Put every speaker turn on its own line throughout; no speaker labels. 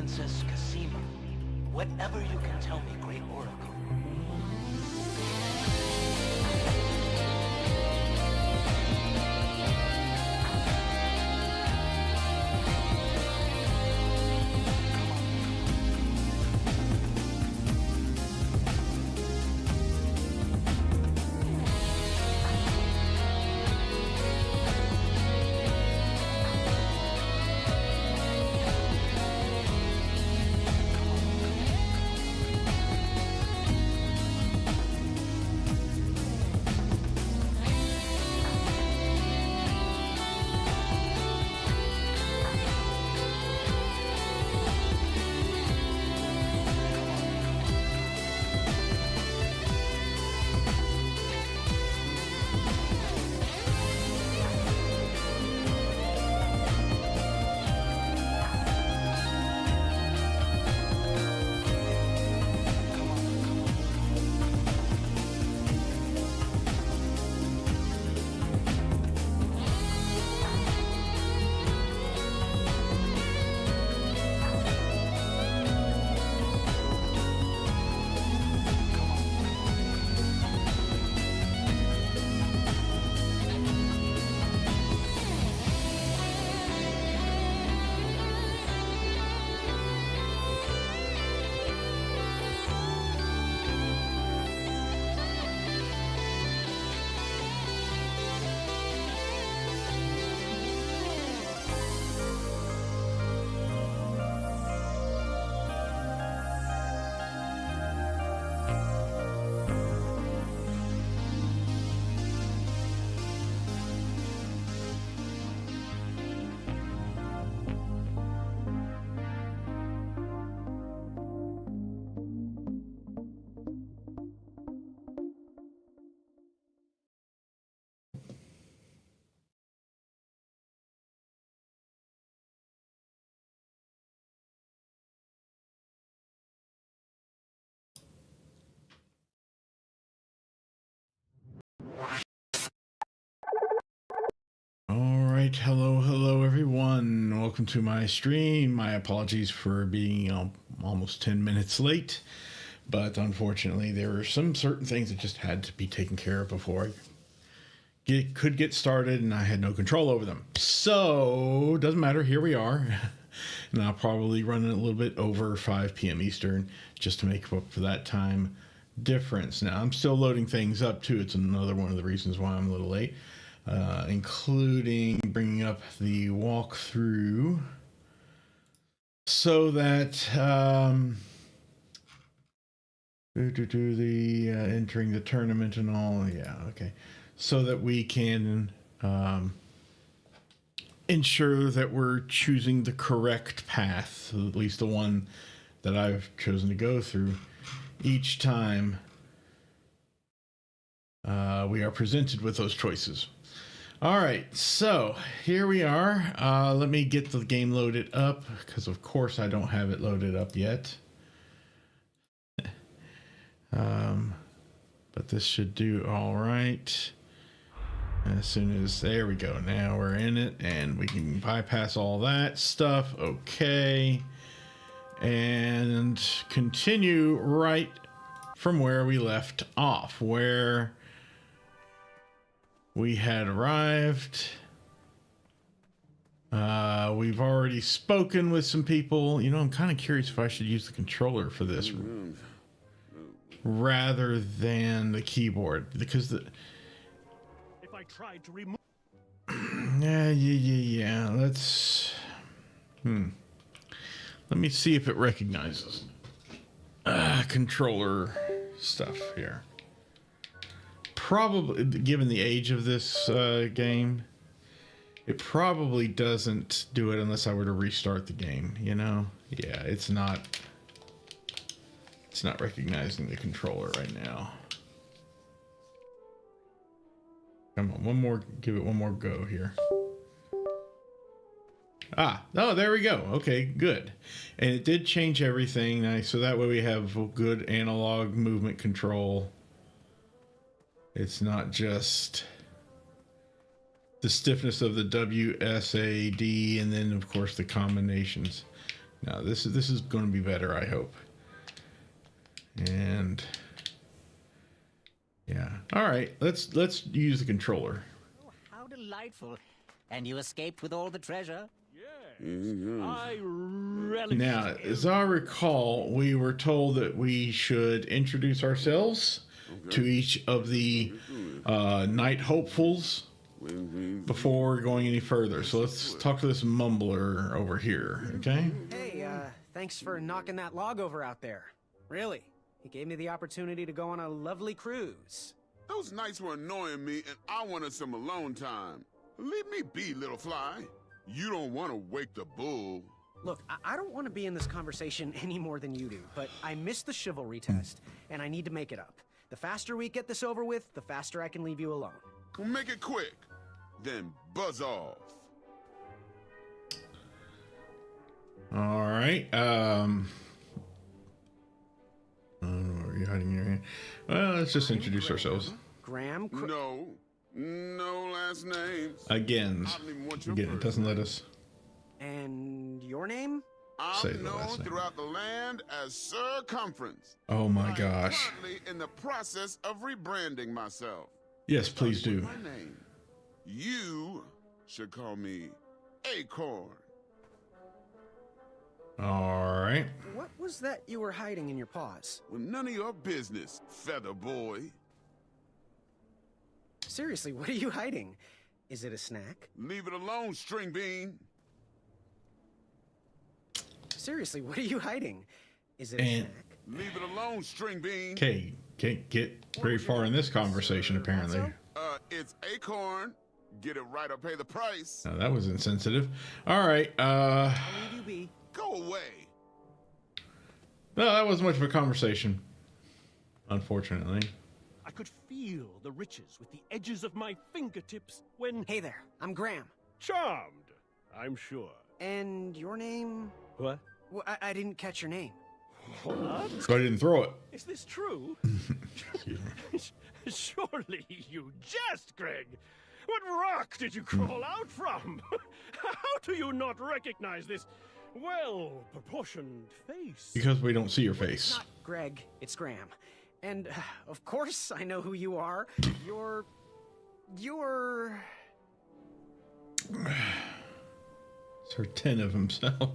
Princess Cassima. Whatever you can tell me, Great Oracle.
Alright, hello everyone. Welcome to my stream. My apologies for being almost 10 minutes late, but unfortunately there were some certain things that just had to be taken care of before I could get started, and I had no control over them. So, doesn't matter, here we are. And I'll probably run it a little bit over 5 p.m. Eastern just to make up for that time difference. Now, I'm still loading things up too. It's another one of the reasons why I'm a little late. Including bringing up the walkthrough so that entering the tournament and all. Yeah, okay. So that we can ensure that we're choosing the correct path, at least the one that I've chosen to go through each time we are presented with those choices. All right, so here we are. Let me get the game loaded up because, of course, I don't have it loaded up yet. But this should do all right. As soon as, there we go. Now we're in it and we can bypass all that stuff. Okay. And continue right from where we left off, where we had arrived. We've already spoken with some people. You know, I'm kind of curious if I should use the controller for this rather than the keyboard, because if I tried to remove yeah, let's let me see if it recognizes controller stuff here. Probably, given the age of this game, it probably doesn't do it unless I were to restart the game, you know? Yeah, it's not recognizing the controller right now. Come on, give it one more go here. Oh, there we go. Okay, good. And it did change everything. Nice. So that way we have good analog movement control. It's not just the stiffness of the WSAD and then, of course, the combinations. Now this is going to be better, I hope. And yeah, all right. Let's use the controller.
Oh, how delightful. And you escaped with all the treasure?
I relish
Now, as I recall, we were told that we should introduce ourselves to each of the night hopefuls before going any further. So let's talk to this mumbler over here, okay?
Hey, thanks for knocking that log over out there. Really, he gave me the opportunity to go on a lovely cruise.
Those nights were annoying me, and I wanted some alone time. Leave me be, little fly. You don't want to wake the bull.
Look, I don't want to be in this conversation any more than you do, but I missed the chivalry test, and I need to make it up. The faster we get this over with, the faster I can leave you alone.
We'll make it quick. Then buzz off.
All right. Are you hiding your hand? Well, let's just introduce ourselves.
Graham?
No last names.
Again,
I don't even want your
again, it
first
doesn't let
name.
us
And your name?
say
I'm
the last
known
name.
throughout the land as Circumference.
Oh my
I'm
gosh.
currently in the process of rebranding myself.
Yes, please do.
My name. You should call me Acorn.
All right.
What was that you were hiding in your paws?
Well, none of your business, Feather Boy.
Seriously, what are you hiding? Is it a snack?
Leave it alone, String Bean.
Seriously, what are you hiding? Is it a
And-
snack?
Leave it alone, String Bean.
Okay, can't get very far in this conversation, apparently.
It's Acorn. Get it right or pay the price.
No, that was insensitive. All right.
I'll leave you be.
Go away.
No, that wasn't much of a conversation, unfortunately.
I could feel the riches with the edges of my fingertips when
Hey there, I'm Graham.
charmed, I'm sure.
And your name?
What?
Well, I didn't catch your name.
What?
So I didn't throw it.
Is this true?
Excuse me.
Surely you jest, Greg. What rock did you crawl out from? How do you not recognize this well-proportioned face?
Because we don't see your face.
Not Greg, it's Graham. And, of course, I know who you are. You're...
Sir 10 of himself.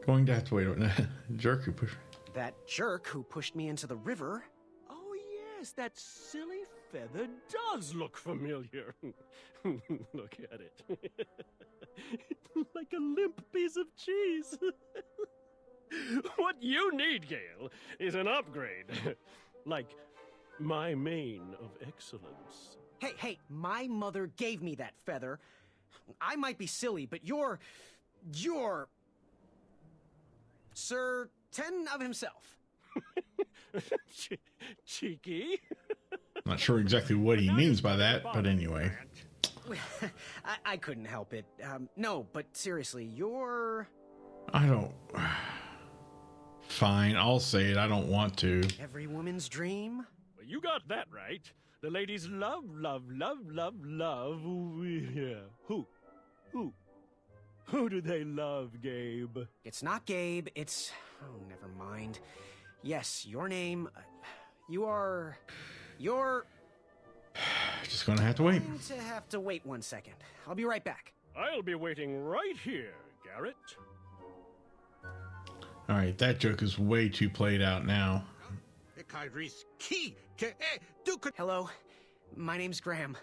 Going to have to wait on that. Jerk who pushed.
that jerk who pushed me into the river.
Oh, yes, that silly feather does look familiar. Look at it. Like a limp piece of cheese. What you need, Gale, is an upgrade. Like my mane of excellence.
Hey, my mother gave me that feather. I might be silly, but you're Sir 10 of himself.
Cheeky.
Not sure exactly what he means by that, but anyway.
I couldn't help it. No, but seriously, you're
I don't. Fine, I'll say it. I don't want to.
every woman's dream.
Well, you got that right. The ladies love. Yeah. Who? Who do they love, Gabe?
It's not Gabe, it's... Oh, never mind. Yes, your name... You're...
Just gonna have to wait.
going to have to wait 1 second. I'll be right back.
I'll be waiting right here, Garrett.
All right, that joke is way too played out now.
Hello, my name's Graham.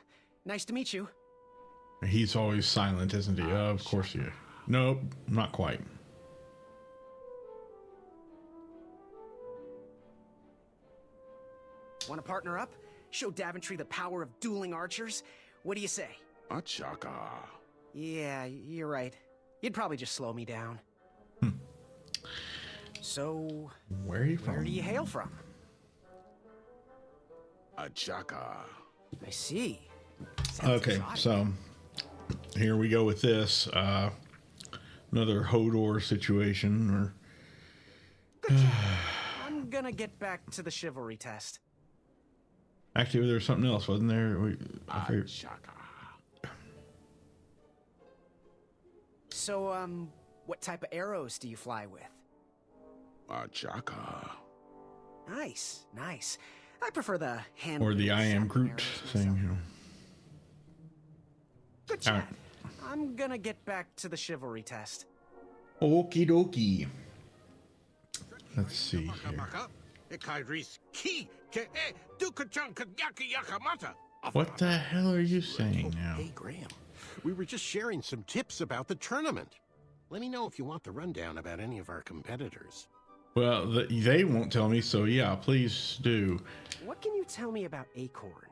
Nice to meet you.
He's always silent, isn't he? Of course he is. Nope, not quite.
Want to partner up? Show Daventry the power of dueling archers? What do you say?
Achaka.
Yeah, you're right. You'd probably just slow me down. So,
Where are you from?
where do you hail from?
Achaka.
I see. Sounds
Okay,
exotic.
so here we go with this. Another Hodor situation.
I'm gonna get back to the chivalry test.
Actually, there was something else, wasn't there? I forget.
Achaka.
So, What type of arrows do you fly with?
Chaka.
Nice, nice. I prefer the hand.
Or the I am Groot thing, you know.
Good
All
chat.
right.
I'm gonna get back to the chivalry test.
Okie dokie. Let's see here. What the hell are you saying now?
Hey, Graham. We were just sharing some tips about the tournament. Let me know if you want the rundown about any of our competitors.
Well, they won't tell me, so yeah, please do.
What can you tell me about Acorn?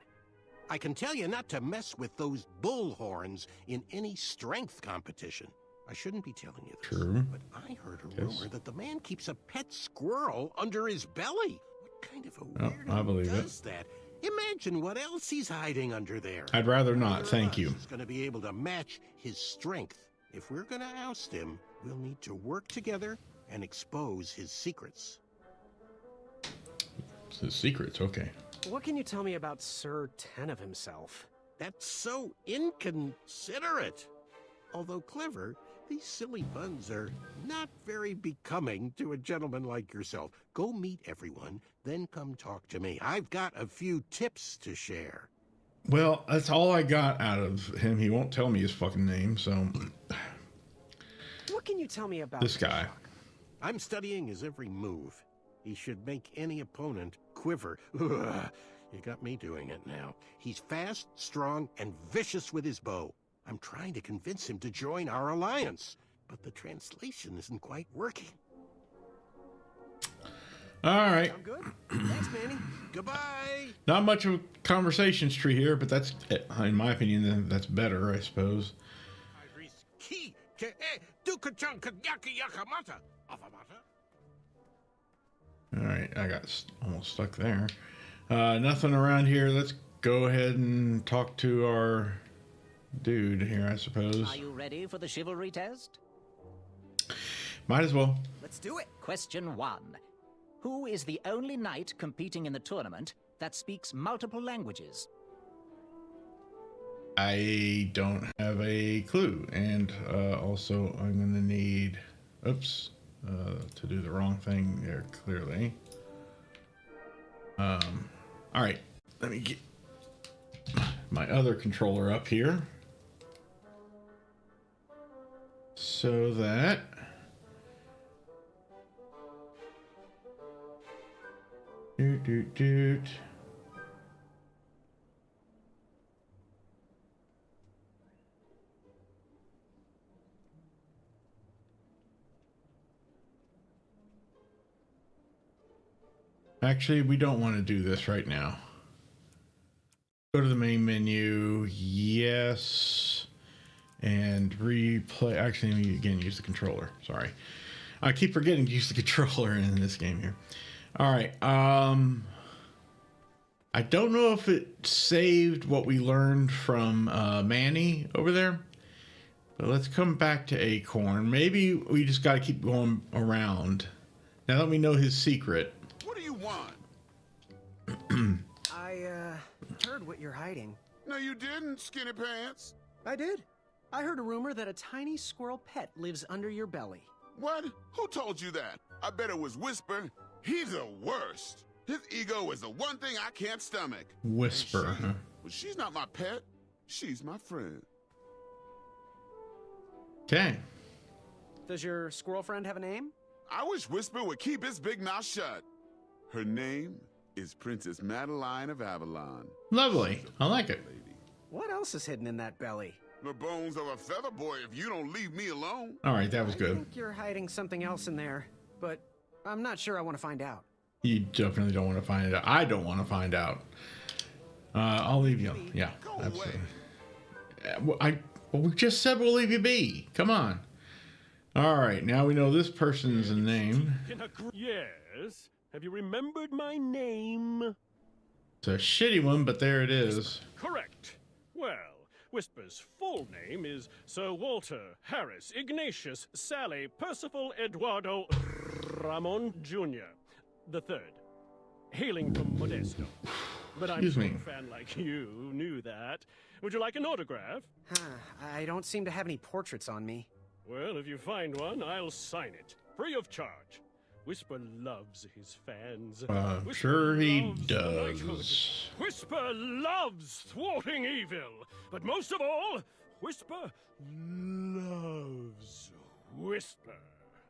I can tell you not to mess with those bull horns in any strength competition. I shouldn't be telling you this,
True.
but I heard a rumor that the man keeps a pet squirrel under his belly. What kind of a
Oh,
weirdo
I believe it.
does that? Imagine what else he's hiding under there.
I'd rather not,
Neither of
thank
us
you.
is going to be able to match his strength. If we're going to oust him, we'll need to work together and expose his secrets.
It's his secrets, okay.
What can you tell me about Sir Tenov himself?
That's so inconsiderate. Although clever, these silly buns are not very becoming to a gentleman like yourself. Go meet everyone, then come talk to me. I've got a few tips to share.
Well, that's all I got out of him. He won't tell me his fucking name, so
What can you tell me about
this guy.
I'm studying his every move. He should make any opponent quiver. Ugh, you got me doing it now. He's fast, strong, and vicious with his bow. I'm trying to convince him to join our alliance, but the translation isn't quite working.
All right.
I'm good. Thanks, Manny.
Goodbye!
Not much of a conversations tree here, but that's, in my opinion, that's better, I suppose. All right, I got almost stuck there. Nothing around here. Let's go ahead and talk to our dude here, I suppose.
Are you ready for the chivalry test?
Might as well.
Let's do it.
Question 1. Who is the only knight competing in the tournament that speaks multiple languages?
I don't have a clue. And also, I'm going to need... Oops. To do the wrong thing there, clearly. All right. Let me get my other controller up here. So that... Doot, doot, doot. Actually, we don't want to do this right now. Go to the main menu. Yes. And replay. Actually, let me again use the controller. Sorry. I keep forgetting to use the controller in this game here. All right. I don't know if it saved what we learned from Manny over there. But let's come back to Acorn. Maybe we just got to keep going around. Now that we know his secret.
What do you want?
I heard what you're hiding.
No, you didn't, skinny pants.
I did. I heard a rumor that a tiny squirrel pet lives under your belly.
What? Who told you that? I bet it was Whisper. He's the worst. His ego is the one thing I can't stomach.
Whisper, huh?
Well, she's not my pet. She's my friend.
Okay.
Does your squirrel friend have a name?
I wish Whisper would keep his big mouth shut. Her name is Princess Madeline of Avalon.
Lovely. I like it.
What else is hidden in that belly?
The bones of a feather boy if you don't leave me alone.
All right, that was
I
good.
think you're hiding something else in there, but I'm not sure I want to find out.
You definitely don't want to find out. I don't want to find out. I'll leave you. Yeah,
Go
absolutely.
away.
Well, we just said we'll leave you be. Come on. All right, now we know this person's name.
Yes? Have you remembered my name?
It's a shitty one, but there it is.
Correct. Well, Whisper's full name is Sir Walter Harris Ignatius Sally Percival Eduardo Ramon Jr. the Third, hailing from Modesto. But I'm
Excuse
sure
me.
a fan like you knew that. Would you like an autograph?
I don't seem to have any portraits on me.
Well, if you find one, I'll sign it. Free of charge. Whisper loves his fans. Whisper
Sure he
loves the knighthood.
does.
Whisper loves thwarting evil. But most of all, Whisper loves Whisper.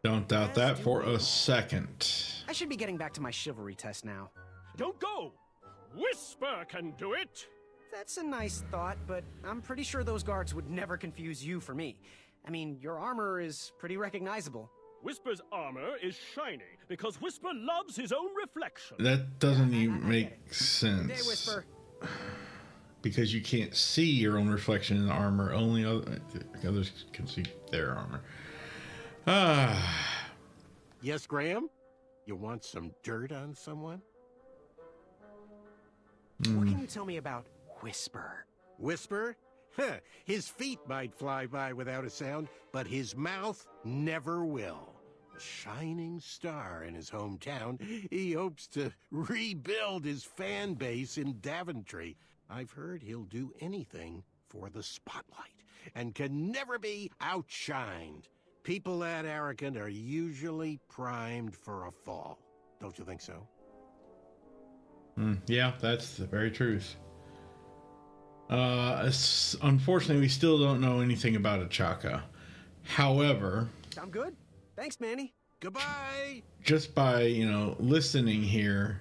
Don't doubt that for a second.
I should be getting back to my chivalry test now.
Don't go! Whisper can do it!
That's a nice thought, but I'm pretty sure those guards would never confuse you for me. I mean, your armor is pretty recognizable.
Whisper's armor is shiny because Whisper loves his own reflection.
That doesn't even
I get
make
it.
sense.
Good day, Whisper.
Because you can't see your own reflection in the armor. Only others can see their armor.
Yes, Graham? You want some dirt on someone?
What can you tell me about Whisper?
Whisper? Huh, his feet might fly by without a sound, but his mouth never will. A shining star in his hometown, he hopes to rebuild his fan base in Daventry. I've heard he'll do anything for the spotlight and can never be outshined. People that arrogant are usually primed for a fall. Don't you think so?
Yeah, that's the very truth. Unfortunately, we still don't know anything about Achaka. However,
Sound good? Thanks, Manny.
Goodbye!
just by, listening here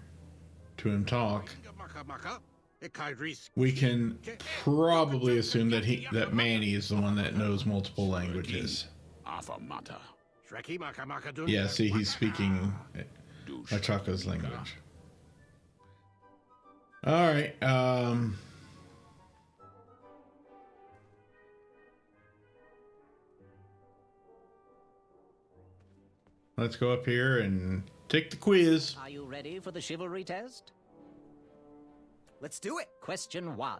to him talk, we can probably assume that Manny is the one that knows multiple languages.
Afamata.
Yeah, see, he's speaking Achaka's language. All right. Let's go up here and take the quiz.
Are you ready for the chivalry test?
Let's do it.
Question 1.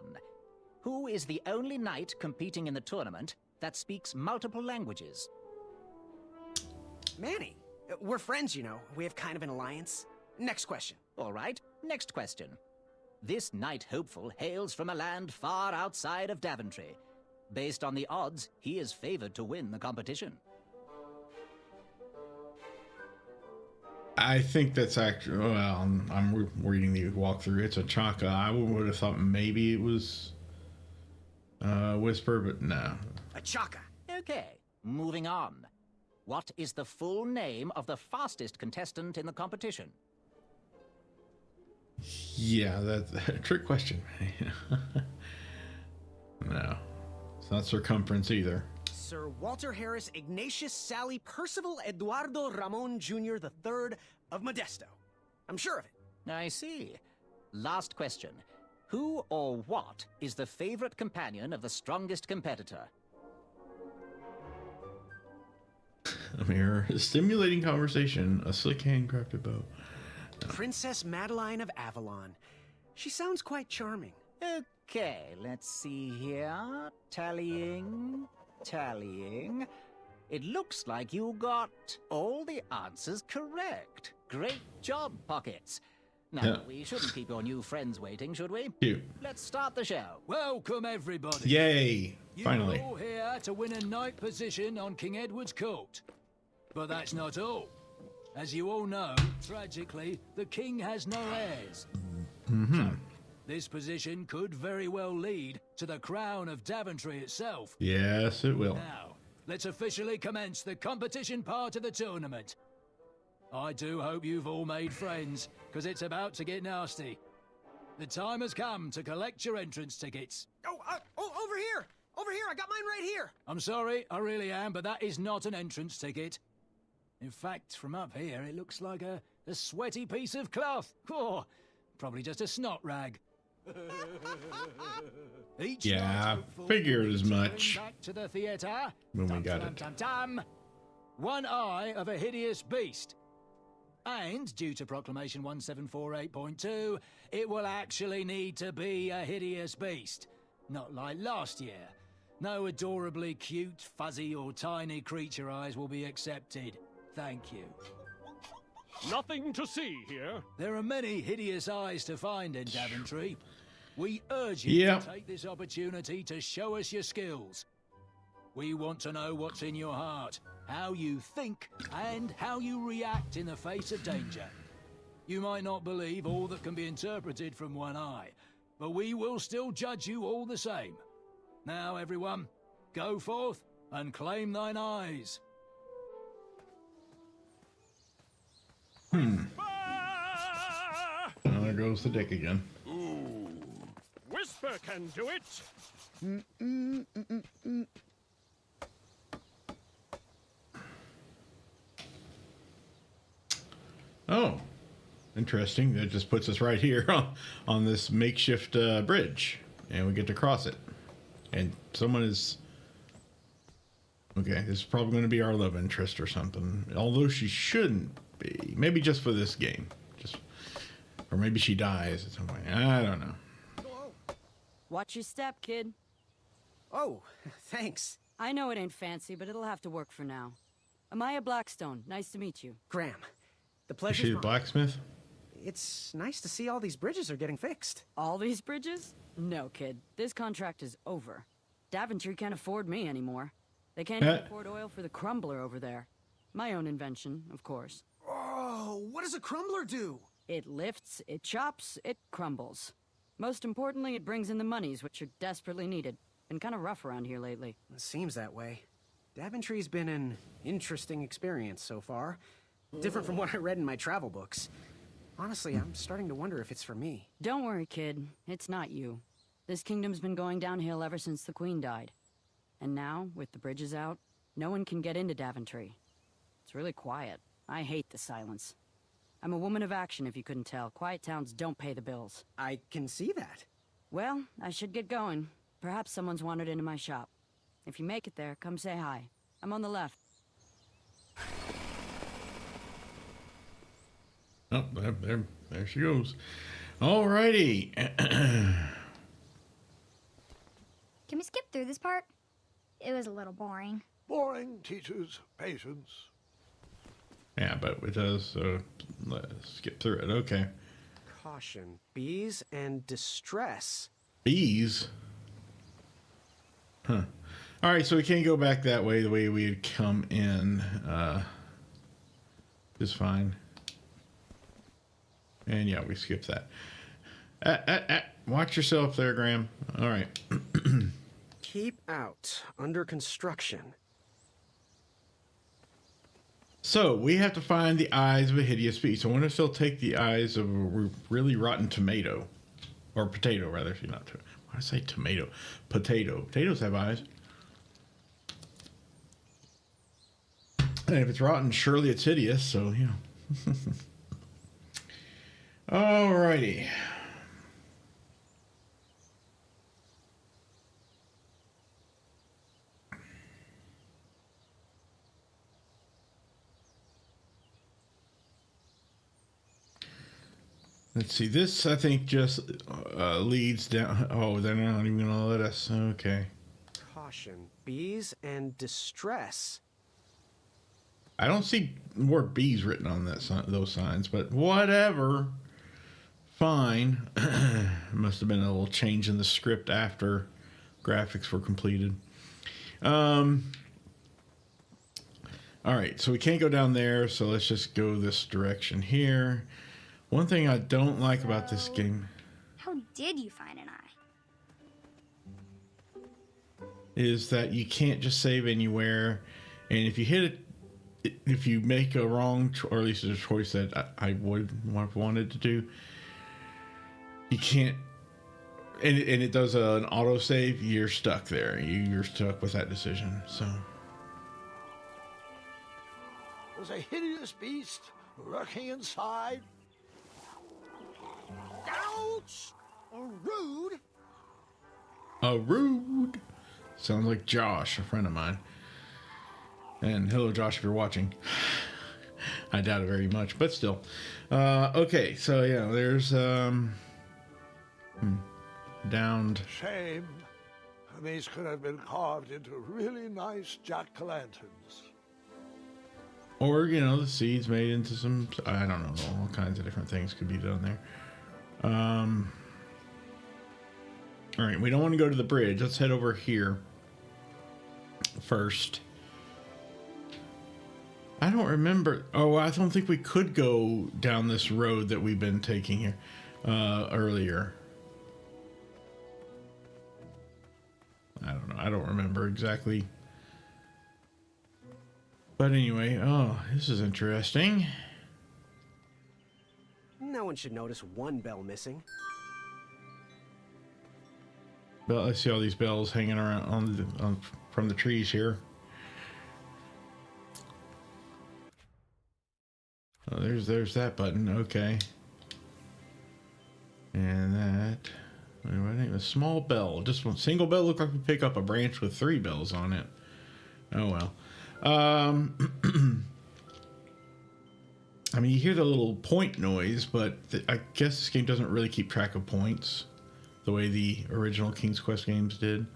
Who is the only knight competing in the tournament that speaks multiple languages?
Manny. We're friends, you know. We have kind of an alliance. Next question.
All right, next question. This knight hopeful hails from a land far outside of Daventry. Based on the odds, he is favored to win the competition.
I think that's actually, well, I'm reading the walkthrough. It's Achaka. I would have thought maybe it was Whisper, but no.
Achaka.
Okay, moving on. What is the full name of the fastest contestant in the competition?
Yeah, that's a trick question. No, it's not circumference either.
Sir Walter Harris Ignatius Sally Percival Eduardo Ramon Jr. III of Modesto. I'm sure of it.
I see. Last question. Who or what is the favorite companion of the strongest competitor?
A mere stimulating conversation, a slick handcrafted bow.
Princess Madeline of Avalon. She sounds quite charming.
Okay, let's see here. Tallying. It looks like you got all the answers correct. Great job, Pockets. Now,
Yeah.
we shouldn't keep your new friends waiting, should we?
Cute.
Let's start the show.
Welcome, everybody.
Yay!
You're
Finally.
all here to win a knight position on King Edward's court. But that's not all. As you all know, tragically, the king has no heirs. So, this position could very well lead to the crown of Daventry itself.
Yes, it will.
Now, let's officially commence the competition part of the tournament. I do hope you've all made friends, because it's about to get nasty. The time has come to collect your entrance tickets.
Oh, over here! Over here! I got mine right here!
I'm sorry, I really am, but that is not an entrance ticket. In fact, from up here, it looks like a sweaty piece of cloth. Oh, probably just a snot rag. Each
Yeah,
night look forward
figured as
to going
much.
Back to the theatre.
When we
Dum,
got
dum,
it.
dum, dum. One eye of a hideous beast. And, due to Proclamation 1748.2, it will actually need to be a hideous beast. Not like last year. No adorably cute, fuzzy, or tiny creature eyes will be accepted. Thank you.
Nothing to see here.
There are many hideous eyes to find in Daventry. We urge you
Yep.
to take this opportunity to show us your skills. We want to know what's in your heart, how you think, and how you react in the face of danger. You might not believe all that can be interpreted from one eye, but we will still judge you all the same. Now, everyone, go forth and claim thine eyes.
Oh, there goes the dick again.
Whisper can do it.
Oh, interesting. That just puts us right here on this makeshift bridge, and we get to cross it. And someone is... Okay, this is probably going to be our love interest or something. Although she shouldn't be. Maybe just for this game. Or maybe she dies at some point. I don't know.
Watch your step, kid.
Oh, thanks.
I know it ain't fancy, but it'll have to work for now. Amaya Blackstone, nice to meet you.
Graham, the
Is
pleasure's
she the
mine.
blacksmith?
It's nice to see all these bridges are getting fixed.
All these bridges? No, kid. This contract is over. Daventry can't afford me anymore. They can't even afford oil for the crumbler over there. My own invention, of course.
Oh, what does a crumbler do?
It lifts, it chops, it crumbles. Most importantly, it brings in the monies, which are desperately needed. Been kind of rough around here lately.
It seems that way. Daventry's been an interesting experience so far. Different from what I read in my travel books. Honestly, I'm starting to wonder if it's for me.
Don't worry, kid. It's not you. This kingdom's been going downhill ever since the Queen died. And now, with the bridges out, no one can get into Daventry. It's really quiet. I hate the silence. I'm a woman of action, if you couldn't tell. Quiet towns don't pay the bills.
I can see that.
Well, I should get going. Perhaps someone's wandered into my shop. If you make it there, come say hi. I'm on the left.
Oh, there she goes. Alrighty.
Can we skip through this part? It was a little boring.
Boring teaches patience.
Yeah, but it does, so let's skip through it. Okay.
Caution. Bees and distress.
Bees? Huh. Alright, so we can't go back that way, the way we had come in. Is fine. And yeah, we skipped that. Watch yourself there, Graham. Alright.
Keep out. Under construction.
So, we have to find the eyes of a hideous beast. I wonder if they'll take the eyes of a really rotten tomato. Or potato, rather. Not why did I say tomato? Potato. Potatoes have eyes. And if it's rotten, surely it's hideous, so, you know. Alrighty. Let's see. This, I think, just leads down. Oh, they're not even going to let us. Okay.
Caution. Bees and distress.
I don't see more bees written on that those signs, but whatever. Fine. Must have been a little change in the script after graphics were completed. All right, so we can't go down there, so let's just go this direction here. One thing I don't like about this game...
How did you find an eye?
...is that you can't just save anywhere, and if you hit it, if you make a wrong, or at least a choice that I would have wanted to do, you can't, and it does an autosave, you're stuck there. You're stuck with that decision, so...
There's a hideous beast lurking inside.
Ouch! Rude!
Rude. Sounds like Josh, a friend of mine. And hello, Josh, if you're watching. I doubt it very much, but still. Okay, so yeah, there's downed.
Shame. These could have been carved into really nice jack-o'-lanterns.
Or, you know, the seeds made into some, I don't know, all kinds of different things could be done there. All right, we don't want to go to the bridge. Let's head over here first. I don't remember. Oh, I don't think we could go down this road that we've been taking here earlier. I don't know. I don't remember exactly. But anyway, oh, this is interesting.
No one should notice one bell missing.
But I see all these bells hanging around from the trees here. Oh, there's that button. Okay. And that. I think a small bell. Just one single bell. Looked like we pick up a branch with 3 bells on it. Oh well. I mean, you hear the little point noise, but I guess this game doesn't really keep track of points the way the original King's Quest games did.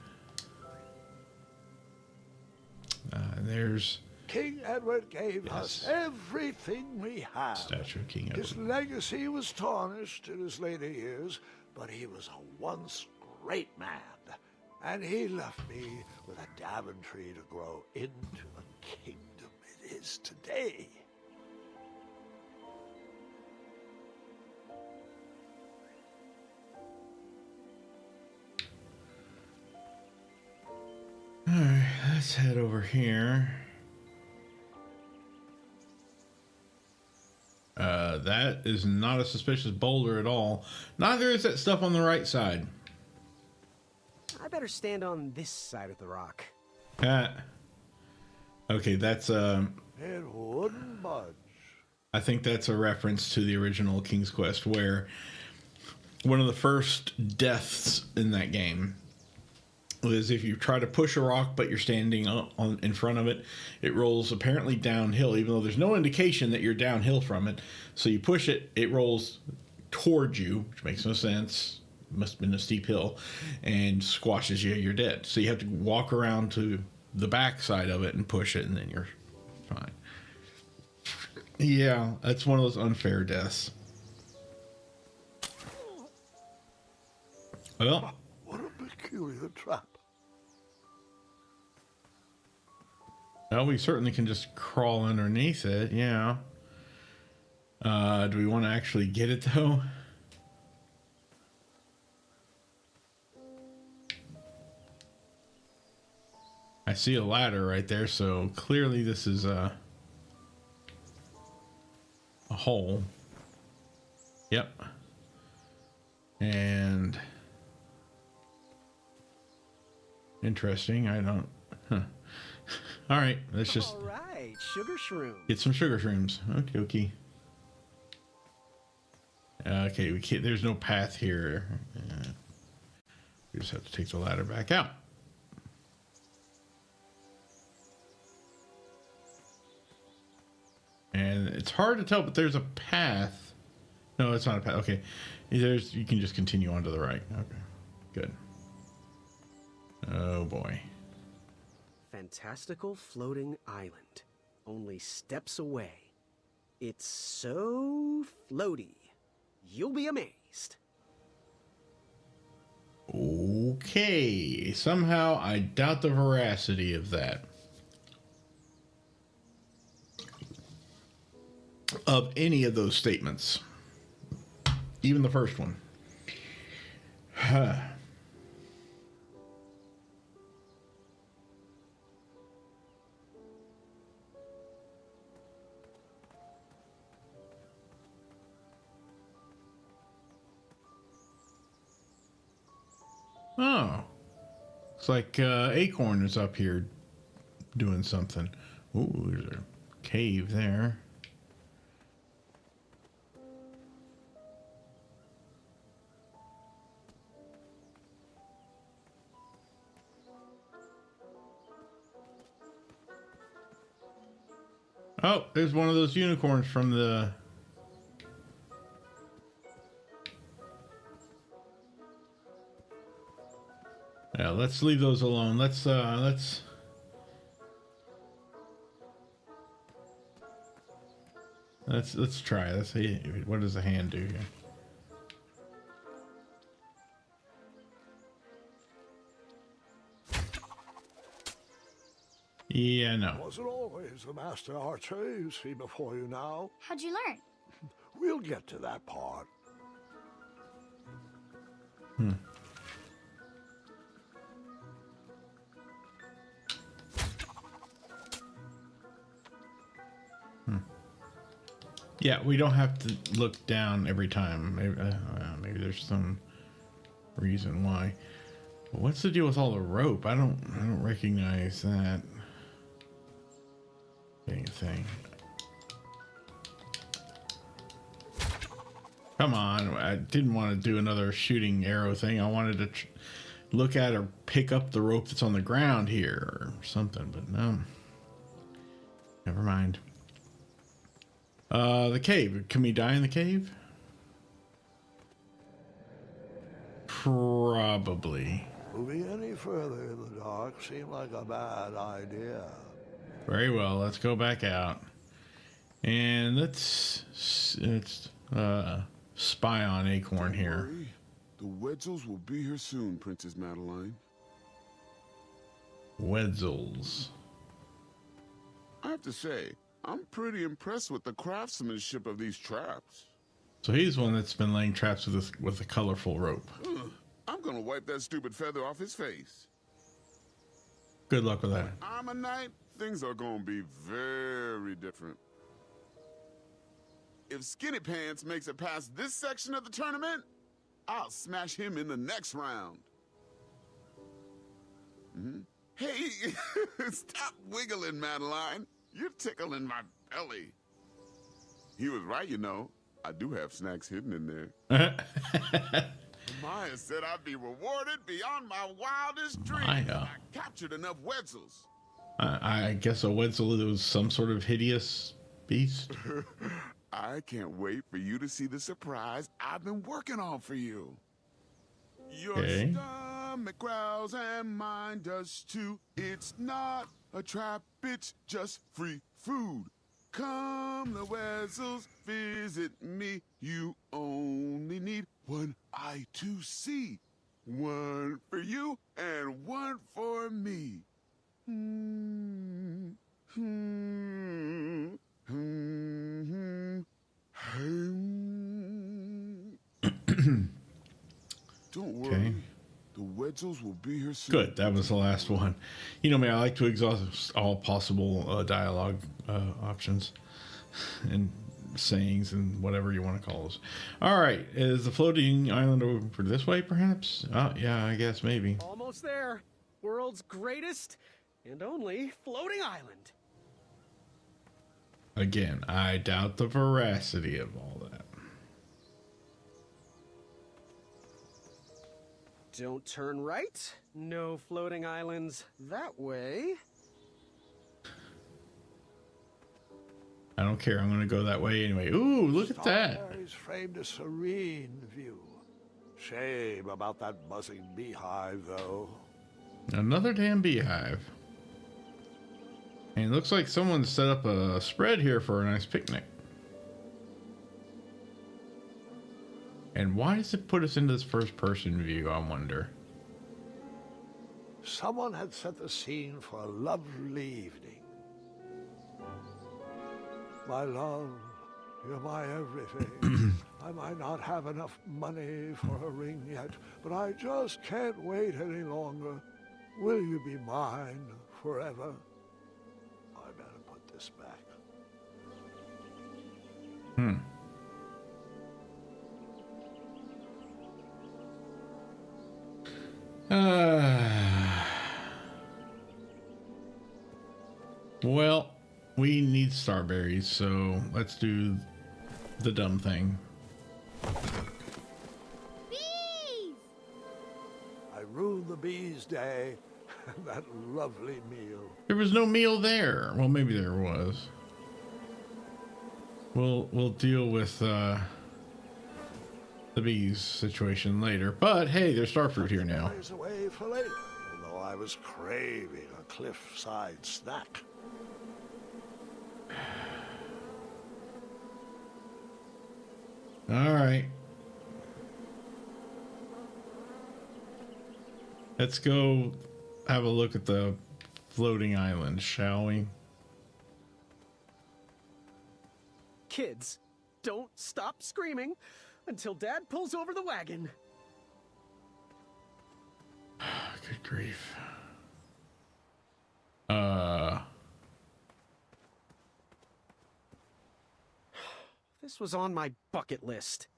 There's
King Edward gave us everything we have.
Statue of King Edward.
His legacy was tarnished in his later years, but he was a once great man. And he left me with a Daventry to grow into a kingdom it is today.
Alright, let's head over here. That is not a suspicious boulder at all. Neither is that stuff on the right side.
I better stand on this side of the rock.
Okay, that's
It wouldn't budge.
I think that's a reference to the original King's Quest, where one of the first deaths in that game is if you try to push a rock but you're standing in front of it, it rolls apparently downhill, even though there's no indication that you're downhill from it. So you push it, it rolls towards you, which makes no sense. Must have been a steep hill, and squashes you. You're dead. So you have to walk around to the back side of it and push it, and then you're fine. Yeah, that's one of those unfair deaths. Well,
what a peculiar trap.
Well, we certainly can just crawl underneath it, yeah. Do we want to actually get it, though? I see a ladder right there, so clearly this is a hole. Yep. And interesting. I don't. Huh. All right, let's just.
All right, sugar shroom.
Get some sugar shrooms. Okay, okay. Okay, we can't. There's no path here. We just have to take the ladder back out. And it's hard to tell, but there's a path. No, it's not a path. Okay, you can just continue on to the right. Okay, good. Oh boy.
Fantastical floating island, only steps away. It's so floaty, you'll be amazed.
Okay, somehow I doubt the veracity of that. Of any of those statements. Even the first one. Oh. It's like Acorn is up here doing something. Ooh, there's a cave there. Oh, there's one of those unicorns from the... Yeah, let's leave those alone. Let's try. Let's see, what does the hand do here? Yeah, no.
Wasn't always the master archer you see before you now.
How'd you learn?
We'll get to that part.
Yeah, we don't have to look down every time. Maybe there's some reason why. But what's the deal with all the rope? I don't recognize that being a thing. Come on, I didn't want to do another shooting arrow thing. I wanted to look at or pick up the rope that's on the ground here or something, but no. Never mind. The cave. Can we die in the cave? Probably.
Moving any further in the dark seemed like a bad idea.
Very well. Let's go back out. And let's spy on Acorn here.
Worry. The Wetzels will be here soon, Princess Madeline.
Wetzels.
I have to say, I'm pretty impressed with the craftsmanship of these traps.
So he's one that's been laying traps with a colorful rope.
I'm gonna wipe that stupid feather off his face.
Good luck with that.
I'm a knight, things are gonna be very different. If Skinny Pants makes it past this section of the tournament, I'll smash him in the next round. Hey, stop wiggling, Madeline. You're tickling my belly. He was right, you know. I do have snacks hidden in there. Maya said I'd be rewarded beyond my wildest dreams.
Maya.
I captured enough Wetzels.
I guess a Wetzel is some sort of hideous beast.
I can't wait for you to see the surprise I've been working on for you. Your stomach growls and mine does too. It's not a trap, it's just free food. Come, the Wetzels, visit me. You only need one eye to see. One for you and one for me. Don't worry.
Okay.
The Wetzels will be here soon.
Good. That was the last one. You know me, I like to exhaust all possible dialogue options and sayings and whatever you want to call those. All right. Is the floating island over this way, perhaps? Oh, yeah, I guess maybe.
Almost there. World's greatest and only floating island.
Again, I doubt the veracity of all that.
Don't turn right. No floating islands that way.
I don't care. I'm going to go that way anyway. Ooh, look at that.
Starberries framed a serene view. Shame about that buzzing beehive, though.
Another damn beehive. And it looks like someone set up a spread here for a nice picnic. And why does it put us into this first-person view, I wonder?
Someone had set the scene for a lovely evening. My love, you're my everything. I might not have enough money for a ring yet, but I just can't wait any longer. Will you be mine forever? I better put this back.
Well, we need starberries, so let's do the dumb thing.
Bees!
I ruined the bees' day and that lovely meal.
There was no meal there. Well, maybe there was. We'll deal with the bees situation later. But hey, there's starfruit here now.
Days away for later, although I was craving a cliffside snack.
All right. Let's go have a look at the floating island, shall we?
Kids, don't stop screaming until Dad pulls over the wagon.
Good grief.
This was on my bucket list.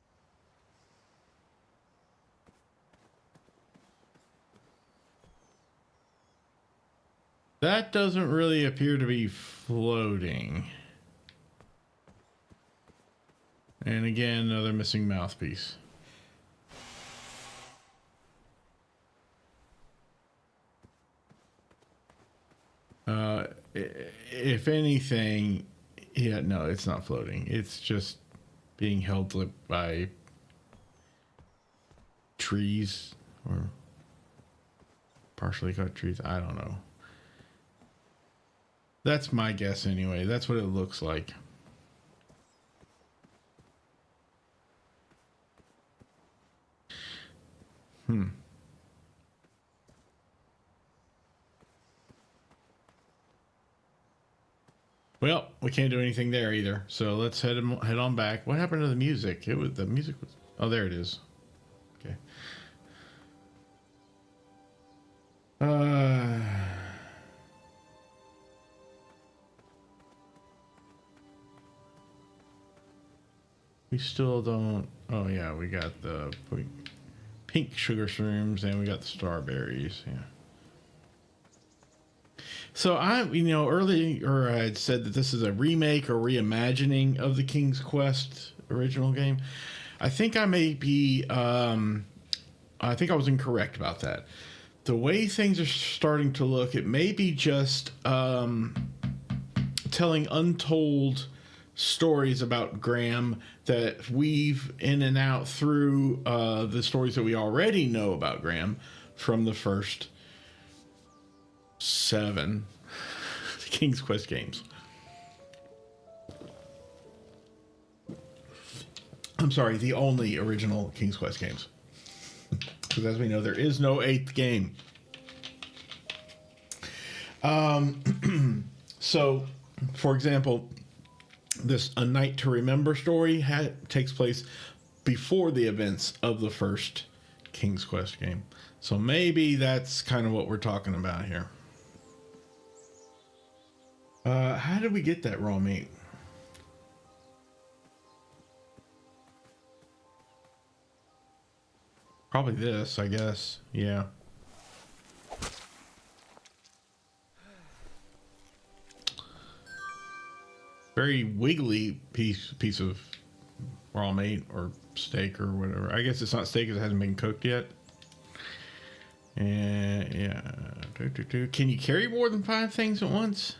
That doesn't really appear to be floating. And again, another missing mouthpiece. If anything, yeah, no, it's not floating. It's just being held by trees or partially cut trees. I don't know. That's my guess anyway. That's what it looks like. Well, we can't do anything there either. So let's head on back. What happened to the music? The music was, oh, there it is. Okay. We still don't. Oh yeah, we got the pink sugar shrooms and we got the starberries. Yeah. So earlier I had said that this is a remake or reimagining of the King's Quest original game. I think I may be. I think I was incorrect about that. The way things are starting to look, it may be just telling untold stories about Graham that weave in and out through the stories that we already know about Graham from the first 7 King's Quest games. I'm sorry, the only original King's Quest games. Because as we know, there is no 8th game. So, for example, this A Night to Remember story takes place before the events of the first King's Quest game. So maybe that's kind of what we're talking about here. How did we get that raw meat? Probably this, I guess. Yeah. Very wiggly piece of raw meat or steak or whatever. I guess it's not steak because it hasn't been cooked yet. And yeah. Can you carry more than 5 things at once?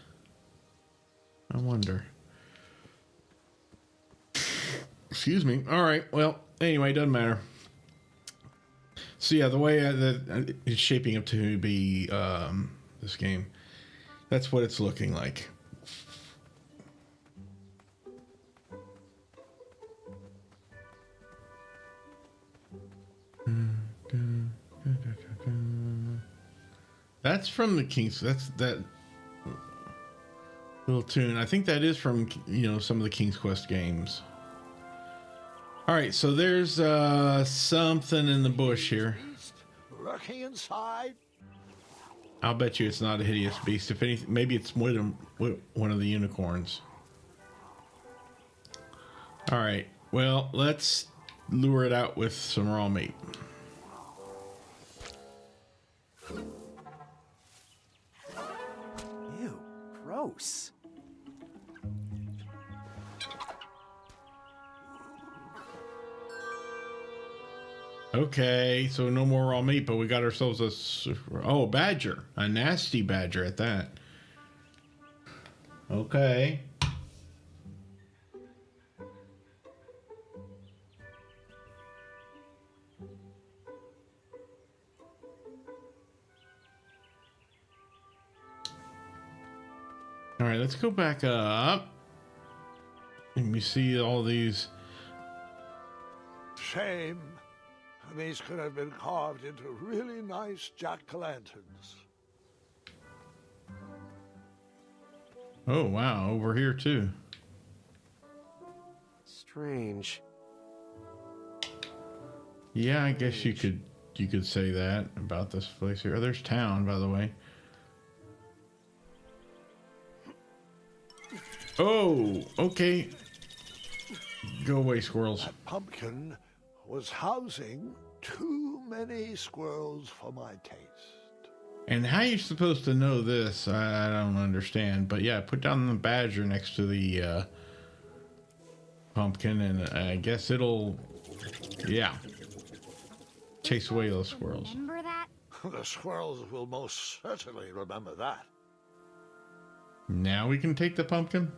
I wonder. Excuse me. All right. Well, anyway, doesn't matter. So yeah, the way that it's shaping up to be this game, that's what it's looking like. That's from the King's. That's that little tune. I think that is from some of the King's Quest games. All right, so there's something in the bush here.
Lurking inside.
I'll bet you it's not a hideous beast. If anything, maybe it's one of the unicorns. All right. Well, let's lure it out with some raw meat.
Ew, gross.
Okay, so no more raw meat, but we got ourselves a badger, a nasty badger at that. Okay. All right, let's go back up. And we see all these.
Shame. These could have been carved into really nice jack-o'-lanterns.
Oh, wow. Over here, too.
Strange.
Yeah, I guess you could say that about this place here. Oh, there's town, by the way. Oh, okay. Go away, squirrels.
That pumpkin was housing too many squirrels for my taste.
And how you supposed to know this? I don't understand. But yeah, put down the badger next to the pumpkin, and I guess it'll, yeah, chase away those squirrels.
Remember that?
The squirrels will most certainly remember that.
Now we can take the pumpkin.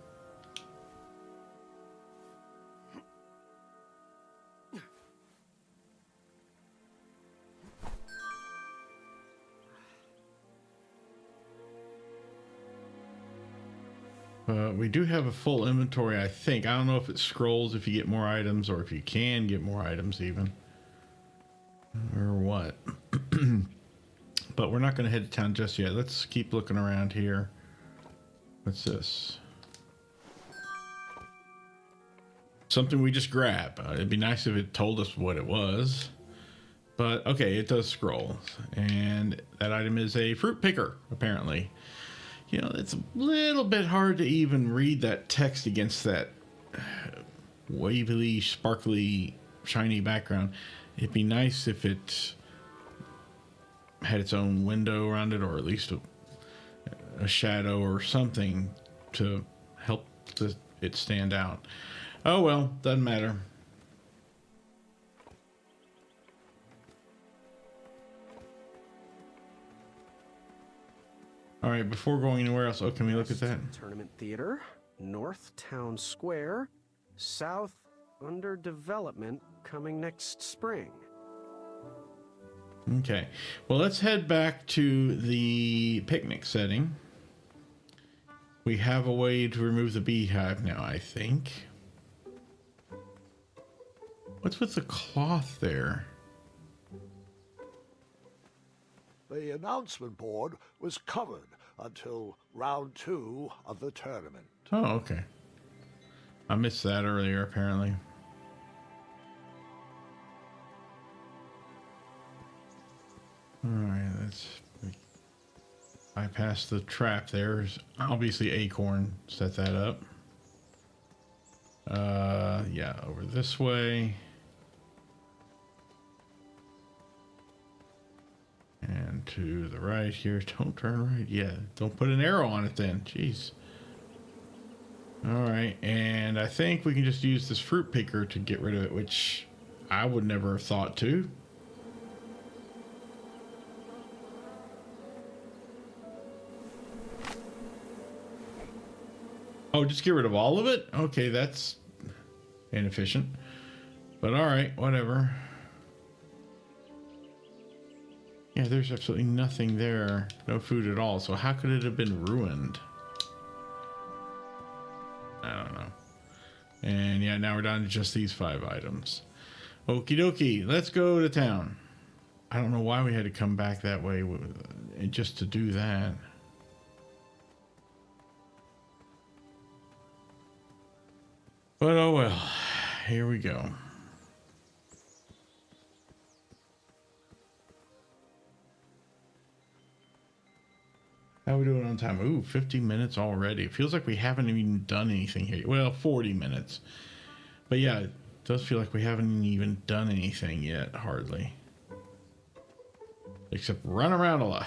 We do have a full inventory, I think. I don't know if it scrolls if you get more items, or if you can get more items even, or what. But we're not going to head to town just yet. Let's keep looking around here. What's this? Something we just grab. It'd be nice if it told us what it was. But okay, it does scroll. And that item is a fruit picker, apparently. You know, it's a little bit hard to even read that text against that wavy, sparkly, shiny background. It'd be nice if it had its own window around it, or at least a shadow or something to help it stand out. Oh well, doesn't matter. All right, before going anywhere else, oh, can we look at that?
Tournament Theater, North Town Square, South under development, coming next spring.
Okay, well, let's head back to the picnic setting. We have a way to remove the beehive now, I think. What's with the cloth there?
The announcement board was covered until round 2 of the tournament.
Oh, okay. I missed that earlier, apparently. Alright, let's bypass the trap there. There's obviously Acorn set that up. Yeah, over this way. And to the right here. Don't turn right. Yeah, don't put an arrow on it then. Jeez. Alright, and I think we can just use this fruit picker to get rid of it, which I would never have thought to. Oh, just get rid of all of it? Okay, that's inefficient. But alright, whatever. Yeah, there's absolutely nothing there. No food at all. So how could it have been ruined? I don't know. And yeah, now we're down to just these 5 items. Okie dokie, let's go to town. I don't know why we had to come back that way just to do that. But oh well, here we go. How are we doing on time? Ooh, 50 minutes already. It feels like we haven't even done anything here. Well, 40 minutes. But yeah, it does feel like we haven't even done anything yet, hardly. Except run around a lot.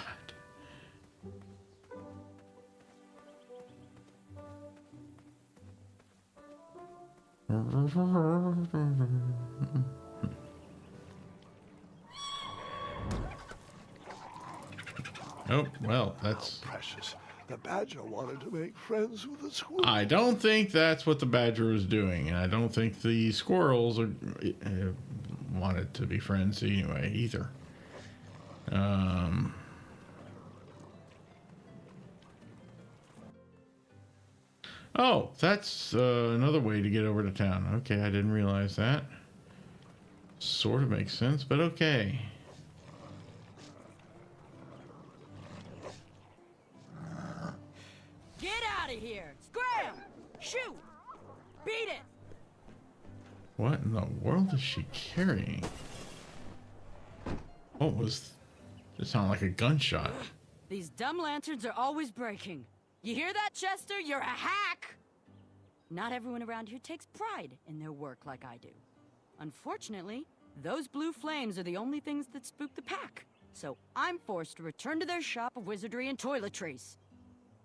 Oh, well, that's...
Precious. The badger wanted to make friends with the squirrel.
I don't think that's what the badger was doing, and I don't think the squirrels are, wanted to be friends anyway, either. Oh, that's another way to get over to town. Okay, I didn't realize that. Sort of makes sense, but okay.
Get out
out of here! Scram! Shoot! Beat it!
What in the world is she carrying? What was... It sounded like a gunshot.
These dumb lanterns are always breaking. You hear that, Chester? You're a hack! Not everyone around here takes pride in their work like I do. Unfortunately, those blue flames are the only things that spook the pack. So I'm forced to return to their shop of wizardry and toiletries.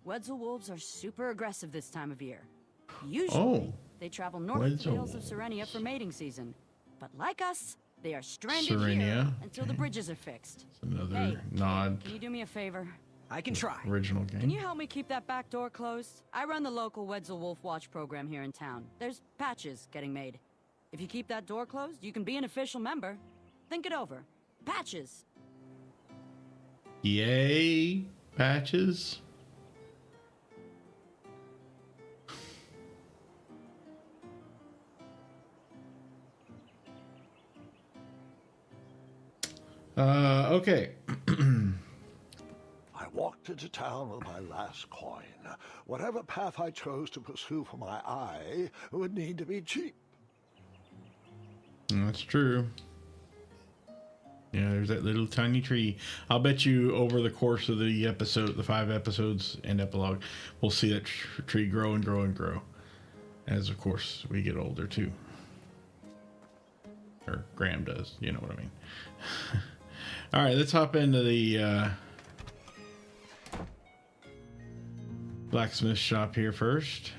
Wetzel wolves are super aggressive this time of year. Usually, they travel north to the hills of Serenia for mating season. But like us, they are stranded here until the bridges are fixed.
Another nod.
Can you do me a favor?
I can try.
Original game.
Can you help me keep that back door closed? I run the local Wetzel Wolf Watch program here in town. There's patches getting made. If you keep that door closed, you can be an official member. Think it over. Patches.
Yay, patches. Okay.
I walked into town with my last coin. Whatever path I chose to pursue for my eye would need to be cheap.
That's true. Yeah, there's that little tiny tree. I'll bet you over the course of the episode, the 5 episodes and epilogue, we'll see that tree grow and grow and grow. As, of course, we get older, too. Or Graham does, you know what I mean. All right, let's hop into the blacksmith shop here first.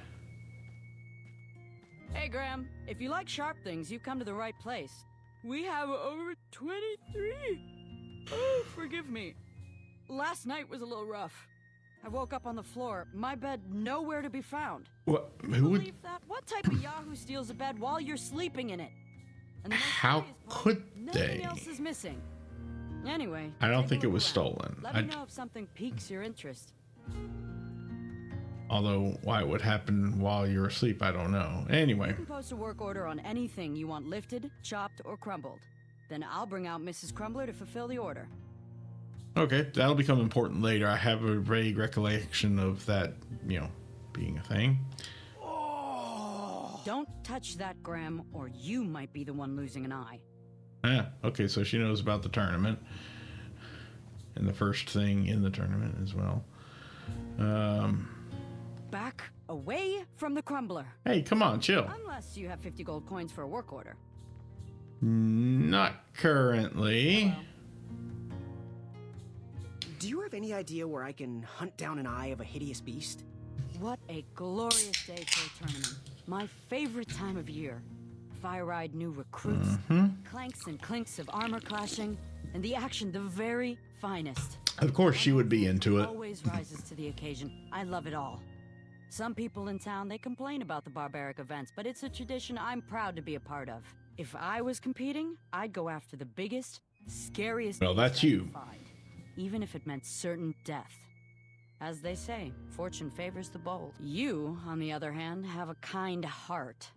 Hey, Graham. If you like sharp things, you've come to the right place. We have over 23. Oh, forgive me. Last night was a little rough. I woke up on the floor, my bed nowhere to be found.
What?
Who would believe that? What type of Yahoo steals a bed while you're sleeping in it? And the most
How
curious part,
could
nothing
they?
else is missing. Anyway,
I don't
take a
think it
look
was
around.
stolen.
Let me know if something piques your interest.
Although why it would happen while you're asleep, I don't know. Anyway.
You can post a work order on anything you want lifted, chopped, or crumbled. Then I'll bring out Mrs. Crumbler to fulfill the order.
Okay, that'll become important later. I have a vague recollection of that, you know, being a thing.
Don't touch that, Graham, or you might be the one losing an eye.
Yeah, okay, so she knows about the tournament. And the first thing in the tournament as well.
Back away from the Crumbler.
Hey, come on, chill.
Unless you have 50 gold coins for a work order.
Not currently.
Hello.
Do you have any idea where I can hunt down an eye of a hideous beast?
What a glorious day for a tournament. My favorite time of year. Fire-eyed new recruits, clanks and clinks of armor clashing, and the action the very finest.
Of course she would be into it.
Always rises to the occasion. I love it all. Some people in town, they complain about the barbaric events, but it's a tradition I'm proud to be a part of. If I was competing, I'd go after the biggest, scariest
Well,
beast
that's
I
you.
could find, even if it meant certain death. As they say, fortune favors the bold. You, on the other hand, have a kind heart.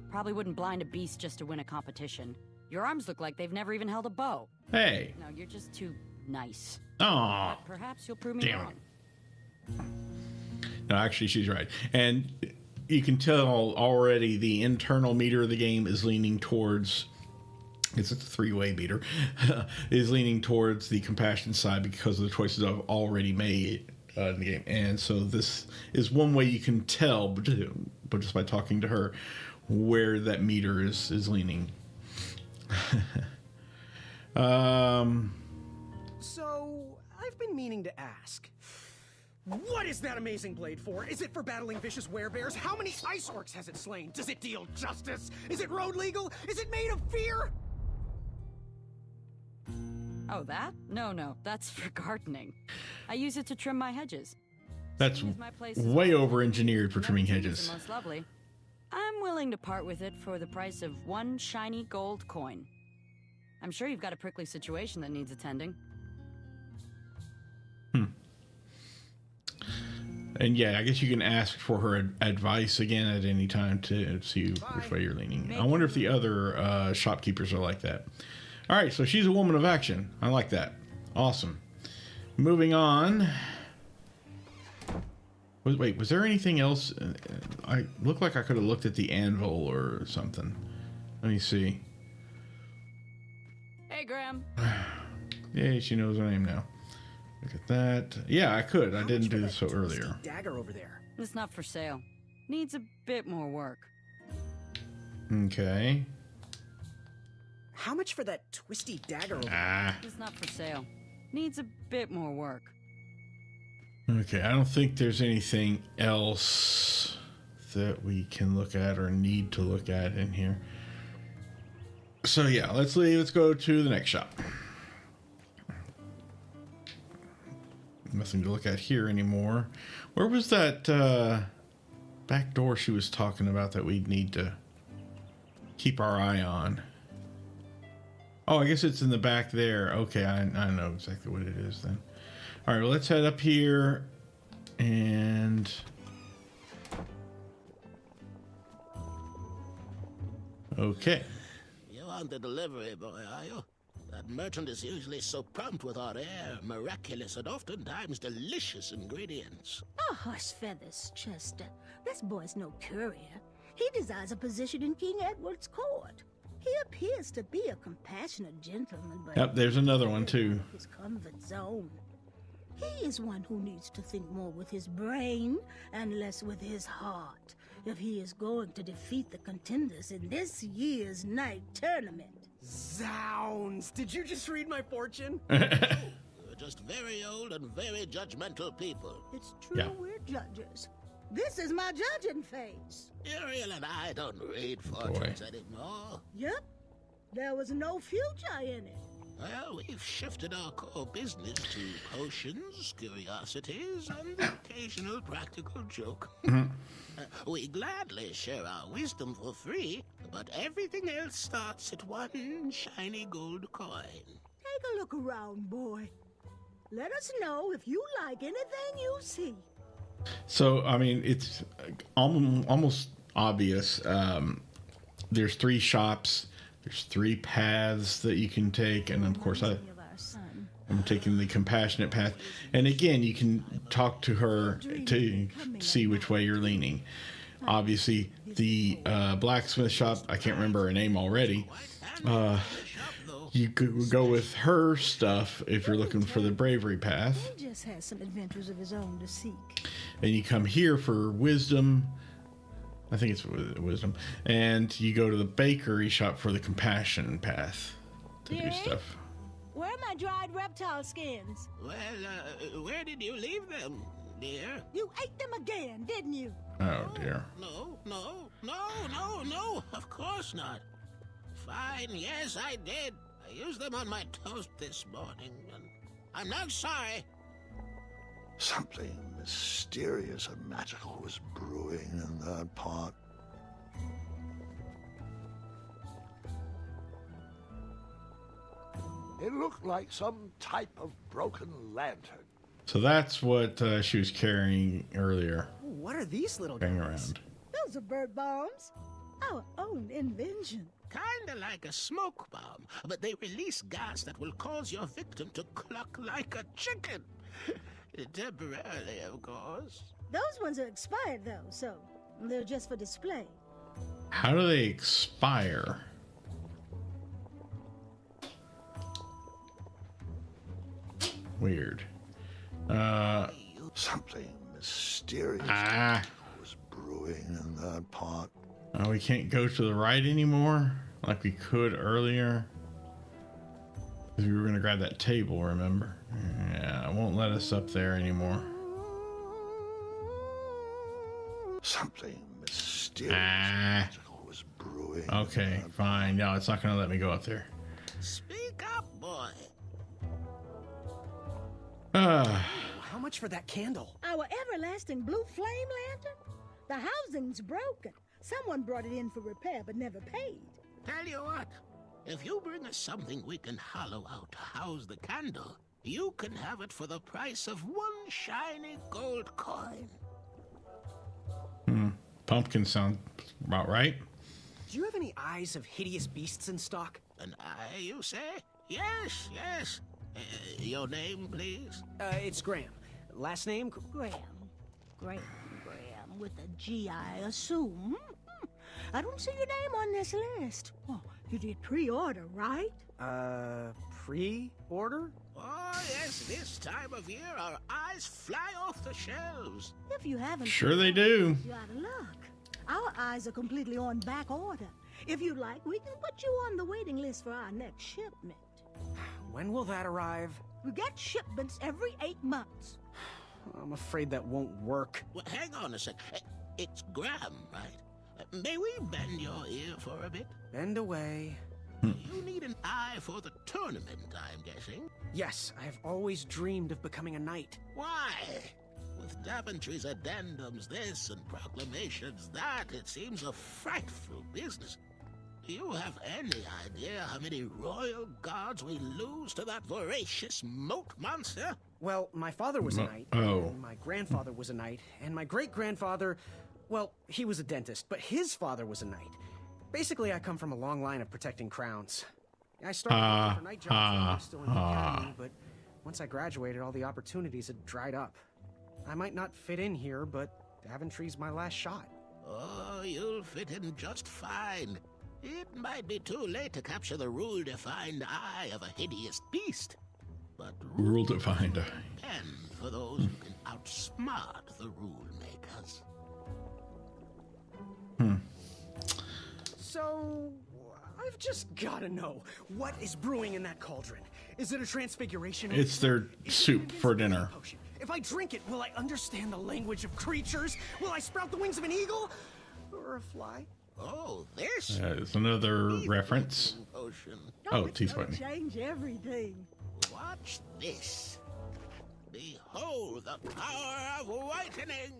Probably wouldn't blind a beast just to win a competition. Your arms look like they've never even held a bow.
Hey.
No, you're just too nice.
Aw.
But perhaps you'll prove me
Damn
wrong.
No, actually, she's right. And you can tell already the internal meter of the game is leaning towards... It's a 3-way meter. Is leaning towards the compassion side because of the choices I've already made in the game. And so this is one way you can tell, but just by talking to her, where that meter is leaning.
So, I've been meaning to ask. What is that amazing blade for? Is it for battling vicious werebears? How many ice orcs has it slain? Does it deal justice? Is it road legal? Is it made of fear?
Oh, that? No, that's for gardening. I use it to trim my hedges.
That's
Seeing as my place is
way
all-
over-engineered for trimming
Nothing is
hedges.
the most lovely. I'm willing to part with it for the price of 1 shiny gold coin. I'm sure you've got a prickly situation that needs attending.
And yeah, I guess you can ask for her advice again at any time to see which way you're leaning. I wonder if the other shopkeepers are like that. All right, so she's a woman of action. I like that. Awesome. Moving on. Wait, was there anything else? I looked like I could have looked at the anvil or something. Let me see.
Hey, Graham.
Yay, she knows her name now. Look at that. Yeah, I could. I didn't do this so earlier.
Dagger over there.
It's not for sale. Needs a bit more work.
Okay.
How much for that twisty dagger over there?
Ah.
It's not for sale. Needs a bit more work.
Okay, I don't think there's anything else that we can look at or need to look at in here. So yeah, let's leave. Let's go to the next shop. Nothing to look at here anymore. Where was that back door she was talking about that we'd need to keep our eye on? Oh, I guess it's in the back there. Okay, I know exactly what it is then. All right, well, let's head up here and... Okay.
You want the delivery boy, are you? That merchant is usually so prompt with our rare, miraculous, and oftentimes delicious ingredients.
Oh, hush feathers, Chester. This boy's no courier. He desires a position in King Edward's court. He appears to be a compassionate gentleman, but...
Yep, there's another one, too.
...his comfort zone. He is one who needs to think more with his brain and less with his heart if he is going to defeat the contenders in this year's night tournament.
Zounds! Did you just read my fortune?
We're just very old and very judgmental people.
It's true, we're judges. This is my judging phase.
Ariel and I don't read fortunes anymore.
Yep. There was no future in it.
Well, we've shifted our core business to potions, curiosities, and the occasional practical joke. We gladly share our wisdom for free, but everything else starts at one shiny gold coin.
Take a look around, boy. Let us know if you like anything you see.
So, I mean, it's almost obvious. There's 3 shops. There's 3 paths that you can take. And, of course, I'm taking the compassionate path. And, again, you can talk to her to see which way you're leaning. Obviously, the blacksmith shop, I can't remember her name already. You could go with her stuff if you're looking for the bravery path.
He just has some adventures of his own to seek.
And you come here for wisdom. I think it's wisdom. And you go to the bakery shop for the compassion path to do stuff.
Where are my dried reptile skins?
Well, where did you leave them, dear?
You ate them again, didn't you?
Oh, dear.
No, of course not. Fine, yes, I did. I used them on my toast this morning, and I'm not sorry.
Something mysterious and magical was brewing in that pot. It looked like some type of broken lantern.
So that's what she was carrying earlier.
What are these little
guys?
around?
Those are bird bombs. Our own invention.
Kinda like a smoke bomb, but they release gas that will cause your victim to cluck like a chicken. Temporarily, of course.
Those ones are expired, though, so they're just for display.
How do they expire? Weird.
Something mysterious was brewing in that pot.
Oh, we can't go to the right anymore like we could earlier. Because we were going to grab that table, remember? Yeah, it won't let us up there anymore.
Something mysterious was brewing.
Okay, fine. No, it's not going to let me go up there.
Speak up, boy.
How much for that candle?
Our everlasting blue flame lantern? The housing's broken. Someone brought it in for repair but never paid.
Tell you what, if you bring us something we can hollow out to house the candle, you can have it for the price of one shiny gold coin.
Pumpkin sound about right.
Do you have any eyes of hideous beasts in stock?
An eye, you say? Yes. Your name, please?
It's Graham. Last name?
Graham. with a G, I assume. I don't see your name on this list. Oh, you did pre-order, right?
Pre-order?
Oh, yes, this time of year our eyes fly off the shelves.
If you haven't...
Sure they do.
You're out of luck. Our eyes are completely on back order. If you'd like, we can put you on the waiting list for our next shipment.
When will that arrive?
We get shipments every 8 months.
I'm afraid that won't work.
Well, hang on a sec. It's Graham, right? May we bend your ear for a bit?
Bend away.
You need an eye for the tournament, I'm guessing.
Yes, I have always dreamed of becoming a knight.
Why? With Daventry's addendums this and proclamations that, it seems a frightful business. Do you have any idea how many royal guards we lose to that voracious moat monster?
Well, my father was a knight, and my grandfather was a knight, and my great-grandfather, well, he was a dentist, but his father was a knight. Basically, I come from a long line of protecting crowns. I started looking for night jobs while I was still in the academy, but once I graduated, all the opportunities had dried up. I might not fit in here, but Daventry's my last shot.
Oh, you'll fit in just fine. It might be too late to capture the rule-defined eye of a hideous beast. But
Rule-defined eye.
And for those who can outsmart the rule-makers.
So, I've just gotta know, what is brewing in that cauldron? Is it a transfiguration?
It's their soup for dinner.
Potion? If I drink it, will I understand the language of creatures? Will I sprout the wings of an eagle? Or a fly?
Oh, this
is another reference.
Potion.
Oh, teeth whitening.
Change everything.
Watch this. Behold the power of whitening.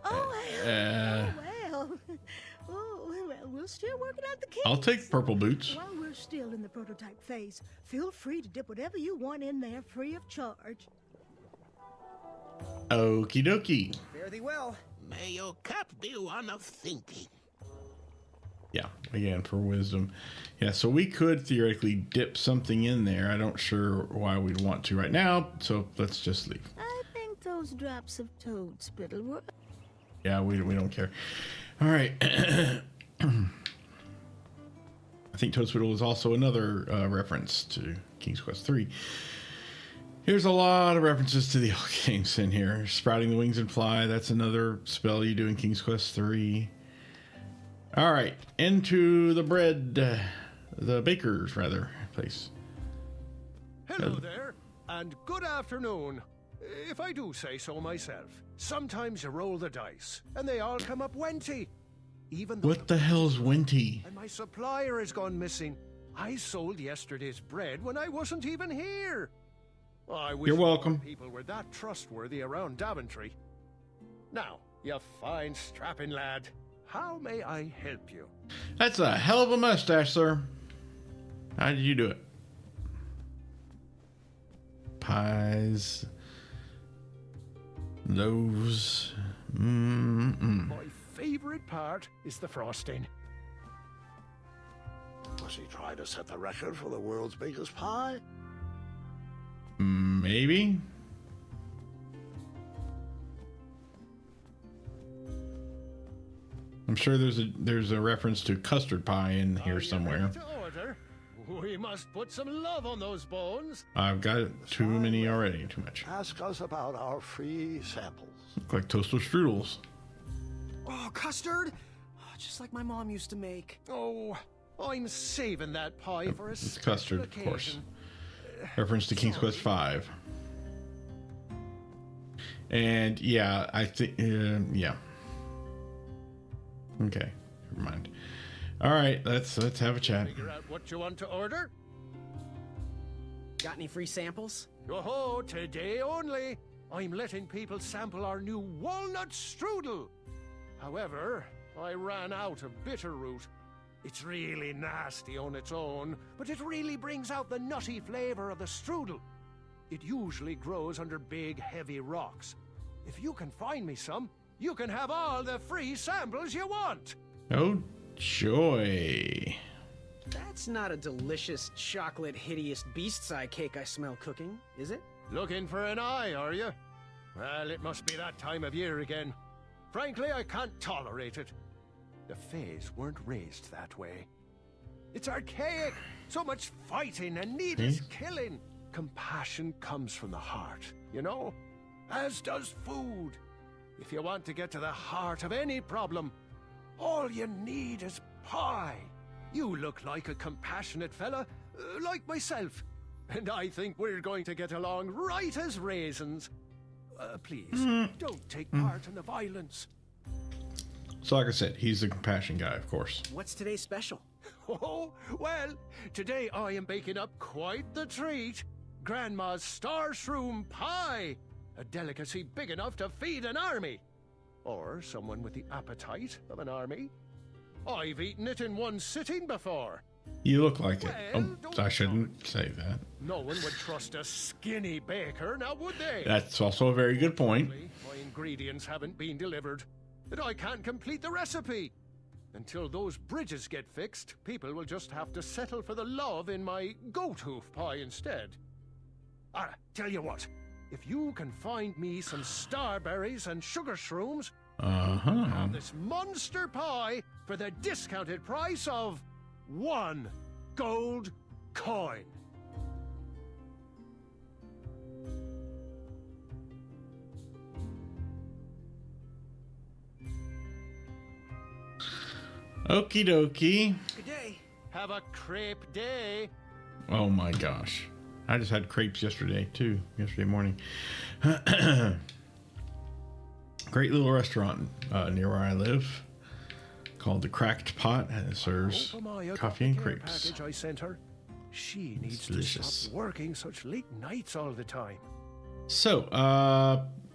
Oh, well. Oh, well, we're still working out the kinks.
I'll take purple boots.
While we're still in the prototype phase, feel free to dip whatever you want in there free of charge.
Okie dokie.
Fare thee well.
May your cap be one of thinking.
Yeah, again, for wisdom. Yeah, so we could theoretically dip something in there. I don't sure why we'd want to right now, so let's just leave.
I think those drops of toad spittle were...
Yeah, we don't care. All right. I think Toad Spittle is also another reference to King's Quest III. Here's a lot of references to the old games in here. Sprouting the Wings and Fly, that's another spell you do in King's Quest III. All right, into the bread, the baker's rather place.
Hello there, and good afternoon. If I do say so myself, sometimes you roll the dice, and they all come up wenty. Even though
What the hell's Wenty?
and my supplier has gone missing. I sold yesterday's bread when I wasn't even here. I wish
You're welcome.
people were that trustworthy around Daventry. Now, you fine strapping lad, how may I help you?
That's a hell of a mustache, sir. How did you do it? Pies. Loaves.
My favorite part is the frosting.
Was he trying to set the record for the world's biggest pie?
Maybe. I'm sure there's a reference to custard pie in here somewhere.
To order? We must put some love on those bones.
I've got too many already. Too much.
Ask us about our free samples.
Look like toaster strudels.
Oh, custard? Oh, just like my mom used to make.
Oh, I'm saving that pie for a
It's
special
custard, of course.
occasion.
Reference to King's Quest V. And yeah, I think yeah. Okay, never mind. All right, let's have a chat.
Figure out what you want to order?
Got any free samples?
Oh, today only. I'm letting people sample our new walnut strudel. However, I ran out of bitter root. It's really nasty on its own, but it really brings out the nutty flavor of the strudel. It usually grows under big, heavy rocks. If you can find me some, you can have all the free samples you want.
Oh joy.
That's not a delicious chocolate hideous beast's eye cake I smell cooking, is it?
Looking for an eye, are you? Well, it must be that time of year again. Frankly, I can't tolerate it. The Fays weren't raised that way. It's archaic. So much fighting and needless killing. Compassion comes from the heart, you know? As does food. If you want to get to the heart of any problem, all you need is pie. You look like a compassionate fella, like myself. And I think we're going to get along right as raisins. Please, don't take part in the violence.
So like I said, he's the compassion guy, of course.
What's today's special?
Oh, well, today I am baking up quite the treat. Grandma's star shroom pie. A delicacy big enough to feed an army. Or someone with the appetite of an army. I've eaten it in one sitting before.
You look like it.
Well,
Oh, I shouldn't say that.
No one would trust a skinny baker, now would they?
That's also a very good point.
My ingredients haven't been delivered, and I can't complete the recipe. Until those bridges get fixed, people will just have to settle for the love in my goat hoof pie instead. Tell you what, if you can find me some starberries and sugar shrooms,
Uh-huh.
have this monster pie for the discounted price of 1 gold coin.
Okie dokie.
Good day.
Have a crepe day.
Oh my gosh. I just had crepes yesterday too, yesterday morning. Great little restaurant near where I live called the Cracked Pot, and it serves coffee and crepes.
Package I sent her. She needs to
delicious.
stop working such late nights all the time.
So,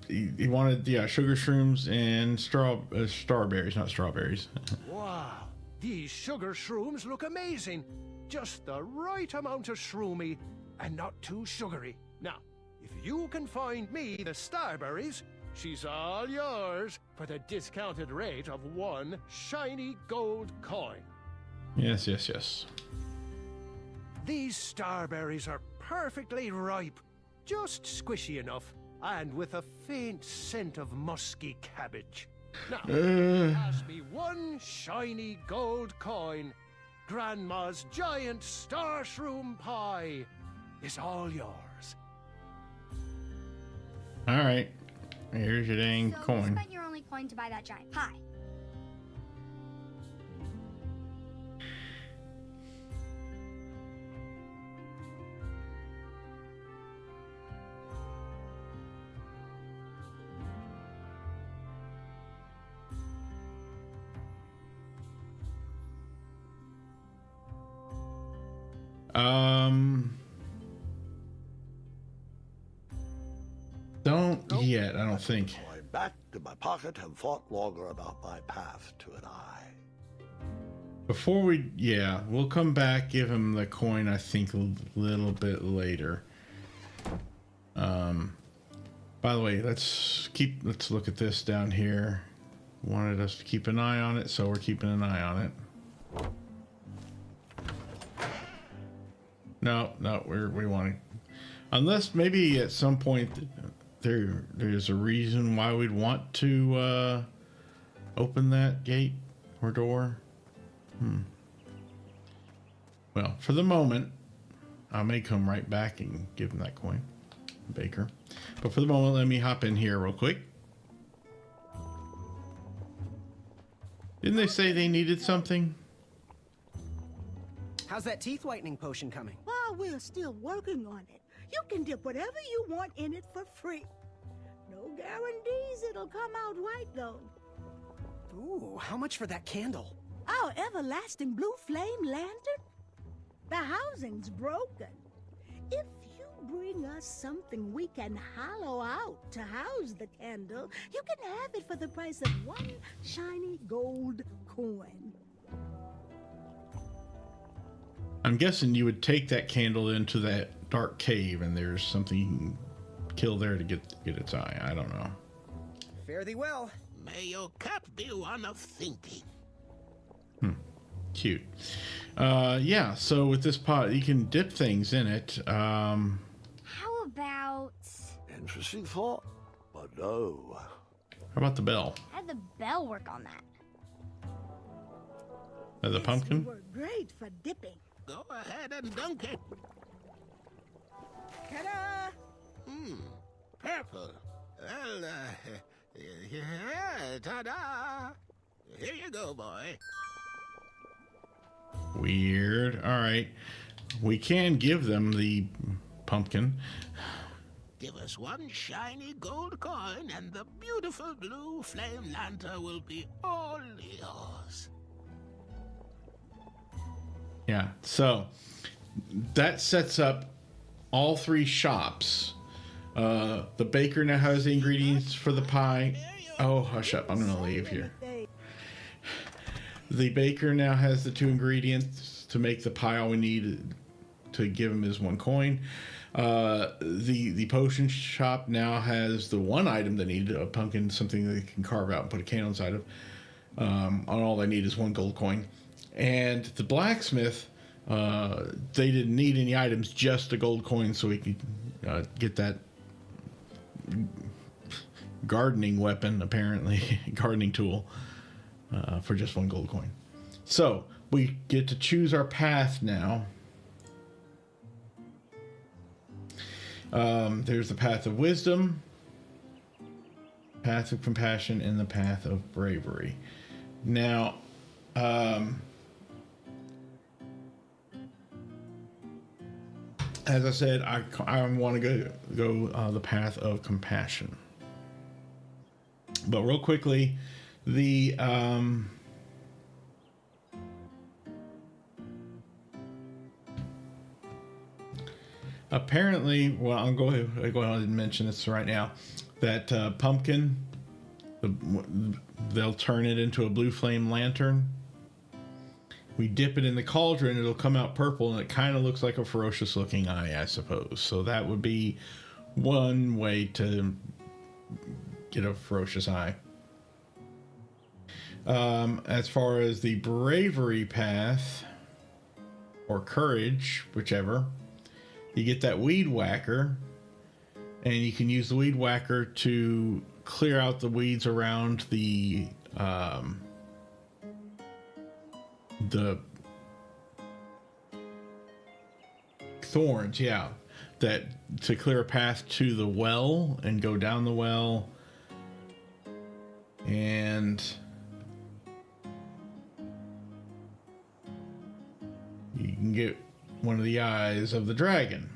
he wanted sugar shrooms and starberries, not strawberries.
Wow, these sugar shrooms look amazing. Just the right amount of shroomy and not too sugary. Now, if you can find me the starberries, she's all yours for the discounted rate of 1 shiny gold coin.
Yes, yes, yes.
These starberries are perfectly ripe, just squishy enough, and with a faint scent of musky cabbage. Now, pass me 1 shiny gold coin. Grandma's giant star shroom pie is all yours.
All right. Here's your dang
So you
coin.
spent your only coin to buy that giant pie.
Don't yet, I don't think.
Coin back in my pocket and thought longer about my path to an eye.
Before we'll come back, give him the coin, I think, a little bit later. By the way, let's look at this down here. Wanted us to keep an eye on it, so we're keeping an eye on it. No, we want to, unless maybe at some point there's a reason why we'd want to open that gate or door. Well, for the moment, I may come right back and give him that coin, Baker. But for the moment, let me hop in here real quick. Didn't they say they needed something?
How's that teeth whitening potion coming?
While we're still working on it, you can dip whatever you want in it for free. No guarantees it'll come out right, though.
Ooh, how much for that candle?
Our everlasting blue flame lantern? The housing's broken. If you bring us something we can hollow out to house the candle, you can have it for the price of 1 shiny gold coin.
I'm guessing you would take that candle into that dark cave, and there's something you can kill there to get its eye. I don't know.
Fare thee well.
May your cap be one of thinking.
Cute. Yeah, so with this pot, you can dip things in it.
How about...
Interesting thought, but no.
How about the bell?
How'd the bell work on that?
The pumpkin?
Were great for dipping.
Go ahead and dunk it.
Ta-da!
Purple. Well, yeah, ta-da. Here you go, boy.
Weird. All right. We can give them the pumpkin.
Give us one shiny gold coin and the beautiful blue flame lantern will be all yours.
Yeah. So that sets up all three shops. The baker now has the ingredients for the pie. Oh, hush up. I'm going to leave here. The baker now has the 2 ingredients to make the pie. All we need to give him is 1 coin. The potion shop now has the 1 item they need, a pumpkin, something they can carve out and put a candle inside of. And all they need is 1 gold coin. And the blacksmith, they didn't need any items, just a gold coin, so we could get that gardening weapon, apparently, gardening tool, for just 1 gold coin. So we get to choose our path now. There's the path of wisdom, path of compassion, and the path of bravery. Now, as I said, I want to go the path of compassion. But real quickly, the apparently, well, I'll go ahead and mention this right now, that pumpkin, they'll turn it into a blue flame lantern. We dip it in the cauldron, it'll come out purple, and it kind of looks like a ferocious looking eye, I suppose. So that would be one way to get a ferocious eye. As far as the bravery path, or courage, whichever, you get that weed whacker, and you can use the weed whacker to clear out the weeds around the thorns, yeah, that to clear a path to the well and go down the well. And you can get one of the eyes of the dragon.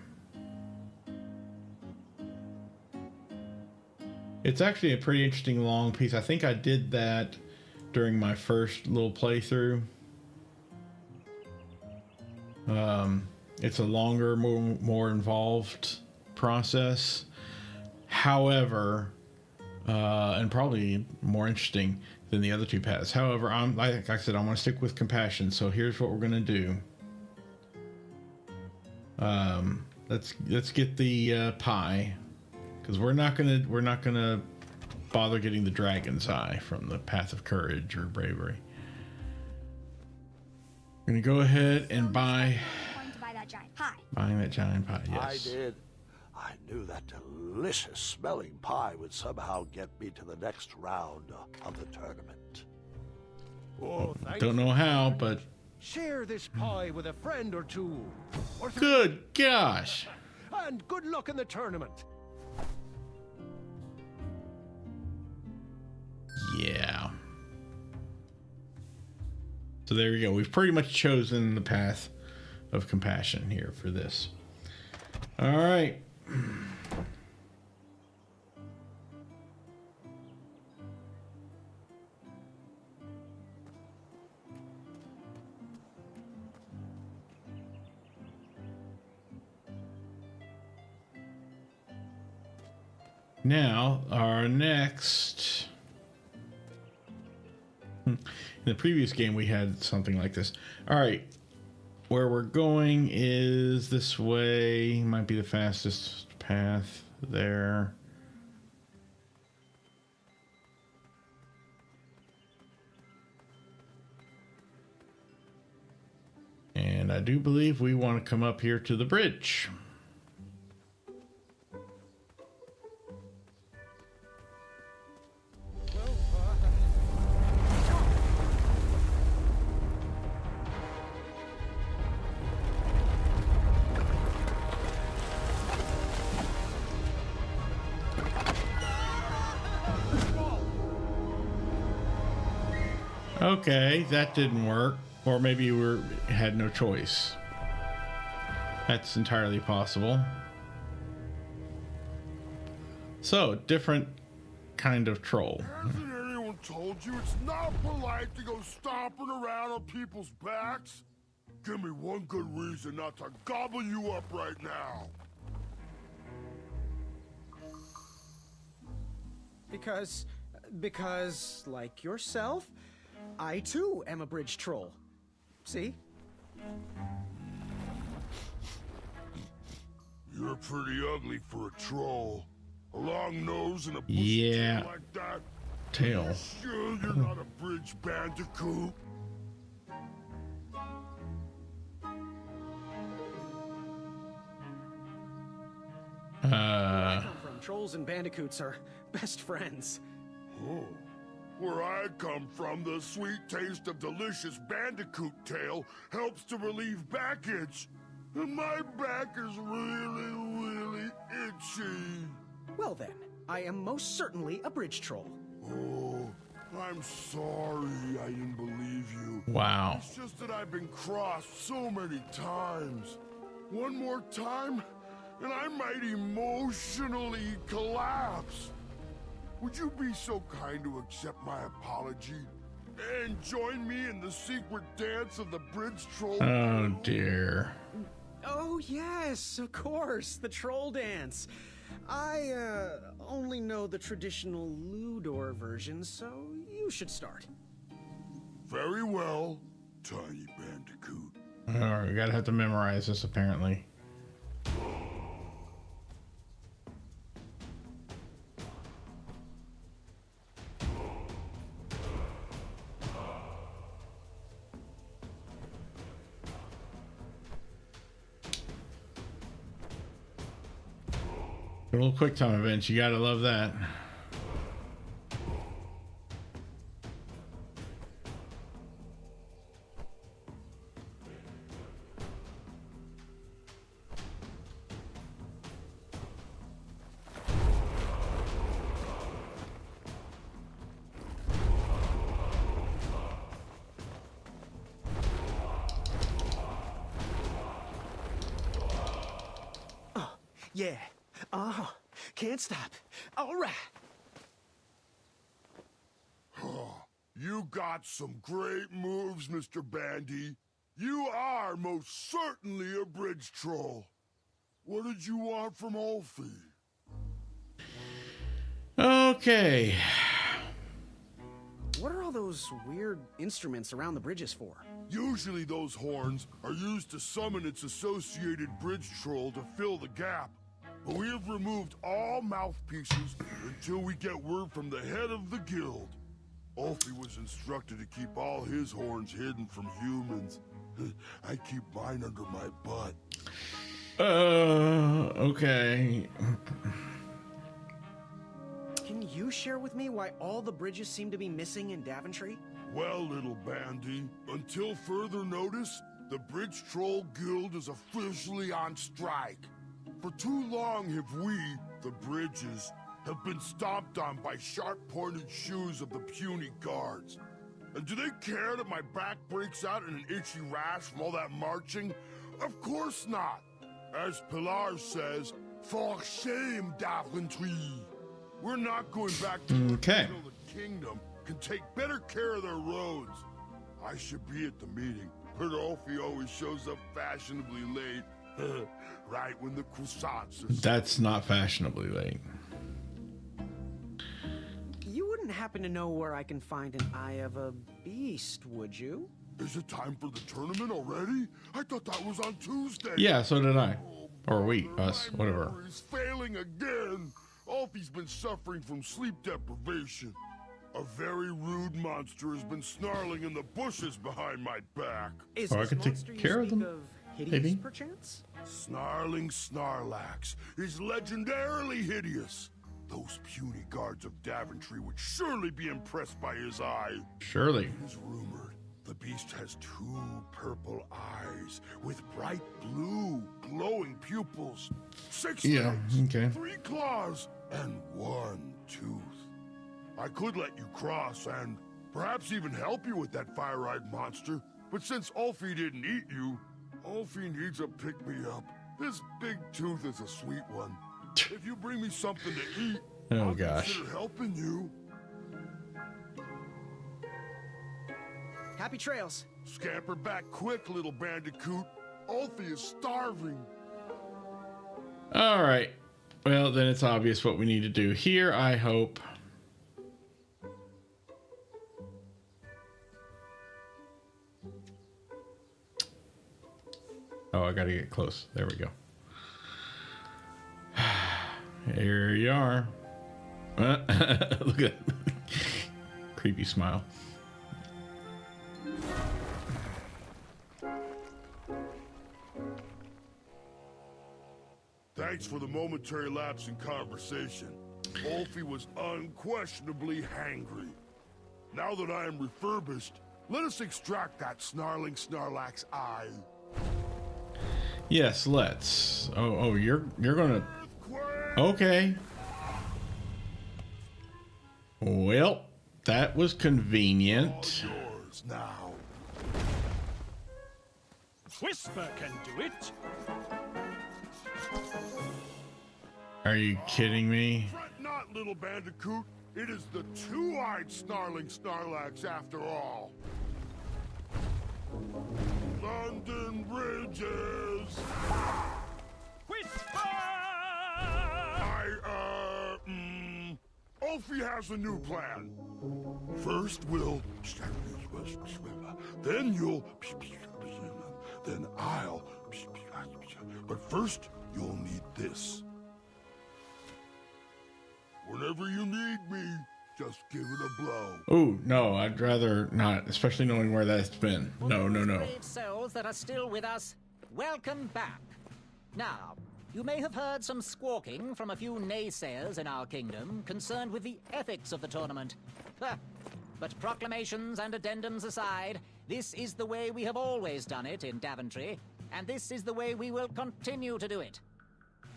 It's actually a pretty interesting long piece. I think I did that during my first little playthrough. It's a longer, more involved process. However, and probably more interesting than the other 2 paths. However, like I said, I want to stick with compassion. So here's what we're gonna do. Let's get the pie, because we're not gonna bother getting the dragon's eye from the path of courage or bravery. We're gonna go ahead and buy
that giant pie.
Buying that giant pie, yes.
I did. I knew that delicious smelling pie would somehow get me to the next round of the tournament.
Oh,
Don't know how, but
share this pie with a friend or 2. Or 3.
Good gosh.
And good luck in the tournament.
Yeah. So there we go. We've pretty much chosen the path of compassion here for this. All right. Now, our next... In the previous game, we had something like this. All right. Where we're going is this way. Might be the fastest path there. And I do believe we want to come up here to the bridge. Okay, that didn't work. Or maybe you had no choice. That's entirely possible. So, different kind of troll.
Hasn't anyone told you it's not polite to go stomping around on people's backs? Give me one good reason not to gobble you up right now.
Because, like yourself, I too am a bridge troll. See?
You're pretty ugly for a troll. A long nose and a
bushy
tail like that.
Tail.
You sure you're not a bridge bandicoot?
Where I come from, trolls and bandicoots are best friends.
Oh. Where I come from, the sweet taste of delicious bandicoot tail helps to relieve backage. And my back is really, really itchy.
Well then, I am most certainly a bridge troll.
Oh, I'm sorry I didn't believe you.
Wow.
It's just that I've been crossed so many times. One more time, and I might emotionally collapse. Would you be so kind to accept my apology and join me in the secret dance of the bridge troll?
Oh dear.
Oh yes, of course, the troll dance. I only know the traditional Ludor version, so you should start.
Very well, Tiny Bandicoot.
Alright, we gotta have to memorize this apparently. Little quick time events, you gotta love that.
Oh, yeah. Oh, can't stop. All right.
You got some great moves, Mr. Bandy. You are most certainly a bridge troll. What did you want from Ulfie?
Okay.
What are all those weird instruments around the bridges for?
Usually those horns are used to summon its associated bridge troll to fill the gap. But we have removed all mouthpieces until we get word from the head of the guild. Ulfie was instructed to keep all his horns hidden from humans. I keep mine under my butt.
Okay.
Can you share with me why all the bridges seem to be missing in Daventry?
Well, little Bandy, until further notice, the Bridge Troll Guild is officially on strike. For too long have we, the bridges, have been stomped on by sharp-pointed shoes of the puny guards. And do they care that my back breaks out in an itchy rash from all that marching? Of course not. As Pilar says, for shame, Daventry. We're not going back to until the kingdom can take better care of their roads. I should be at the meeting, but Ulfie always shows up fashionably late. Right when the croissants are...
That's not fashionably late.
You wouldn't happen to know where I can find an Eye of a Beast, would you?
Is it time for the tournament already? I thought that was on Tuesday.
Yeah, so did I. Or we, us, whatever.
He's failing again. Ulfie's been suffering from sleep deprivation. A very rude monster has been snarling in the bushes behind my back.
Is
I can take care of them.
Hideous,
maybe.
perchance?
Snarling Snarlax is legendarily hideous. Those puny guards of Daventry would surely be impressed by his eye.
Surely.
It is rumored the beast has 2 purple eyes with bright blue, glowing pupils, 6 legs, 3 claws, and 1 tooth. I could let you cross and Perhaps even help you with that fire-eyed monster. But since Ulfie didn't eat you, Ulfie needs a pick-me-up. This big tooth is a sweet one. If you bring me something to eat, I'll consider helping you.
Happy trails.
Scamper back quick, little bandicoot. Ulfie is starving.
All right. Well, then it's obvious what we need to do here, I hope. Oh, I gotta get close. There we go. Here you are. Look at that. Creepy smile.
Thanks for the momentary lapse in conversation. Ulfie was unquestionably hangry. Now that I am refurbished, let us extract that snarling Snarlack's eye.
Yes, let's. Oh, you're gonna. Okay. Well, that was convenient.
All yours now.
Whisper can do it.
Are you kidding me?
Fret not, little bandicoot. It is the two-eyed snarling Snarlax after all. London Bridges.
Whisper!
Ulfie has a new plan. First we'll... Then you'll... Then I'll... But first, you'll need this. Whenever you need me, just give it a blow.
Oh, no, I'd rather not, especially knowing where that's been. No.
Brave souls that are still with us, welcome back. Now, you may have heard some squawking from a few naysayers in our kingdom concerned with the ethics of the tournament. But proclamations and addendums aside, this is the way we have always done it in Daventry, and this is the way we will continue to do it.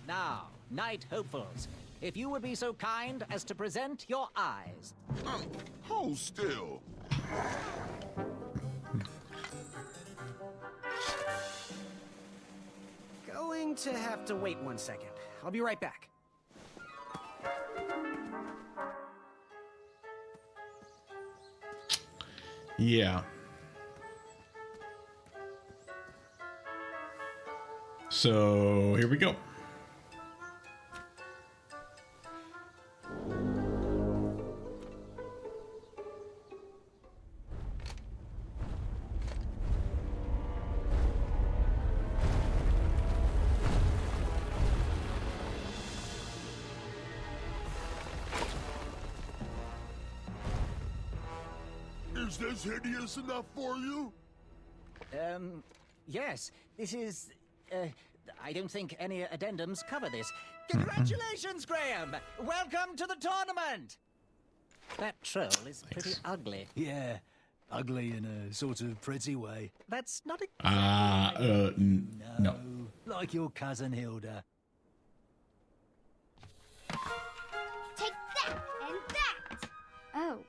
Now, Knight Hopefuls, if you would be so kind as to present your eyes.
Hold still.
Going to have to wait 1 second. I'll be right back.
Yeah. So here we go.
Is this hideous enough for you?
Yes, this is, I don't think any addendums cover this. Congratulations, Graham! Welcome to the tournament! That troll is pretty ugly.
Yeah, ugly in a sort of pretty way.
That's not
No.
Like your cousin Hilda.
Take that and that! Oh.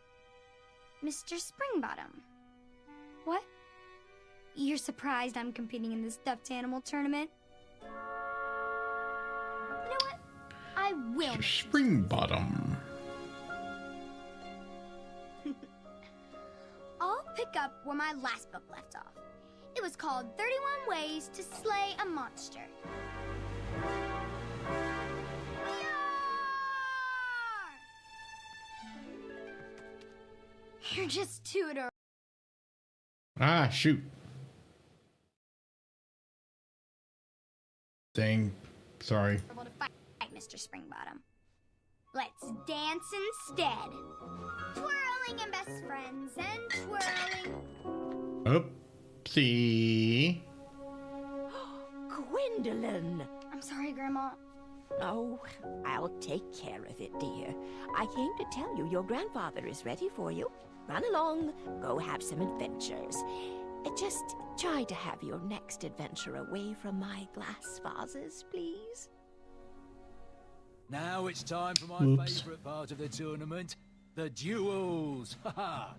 Mr. Springbottom. What? You're surprised I'm competing in this stuffed animal tournament? You know what? I will.
Springbottom.
I'll pick up where my last book left off. It was called 31 Ways to Slay a Monster. You're just too adorable.
Ah, shoot. Dang. Sorry.
To fight, Mr. Springbottom. Let's dance instead. Twirling and best friends and twirling.
Oopsie.
Gwendolyn!
I'm sorry, Grandma.
Oh, I'll take care of it, dear. I came to tell you your grandfather is ready for you. Run along, go have some adventures. Just try to have your next adventure away from my glass vases, please.
Now it's time for my favourite part of the tournament, the duels. Haha!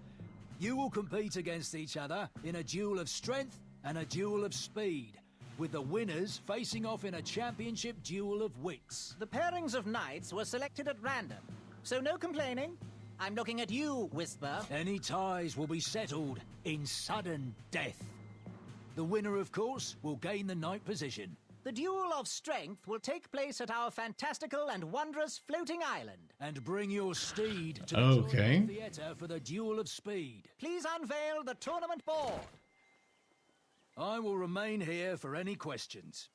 You will compete against each other in a duel of strength and a duel of speed, with the winners facing off in a championship duel of wits.
The pairings of knights were selected at random, so no complaining. I'm looking at you, Whisper.
Any ties will be settled in sudden death. The winner, of course, will gain the knight position.
The duel of strength will take place at our fantastical and wondrous floating island.
And bring your steed to the
Okay.
theater for the duel of speed.
Please unveil the tournament board.
I will remain here for any questions.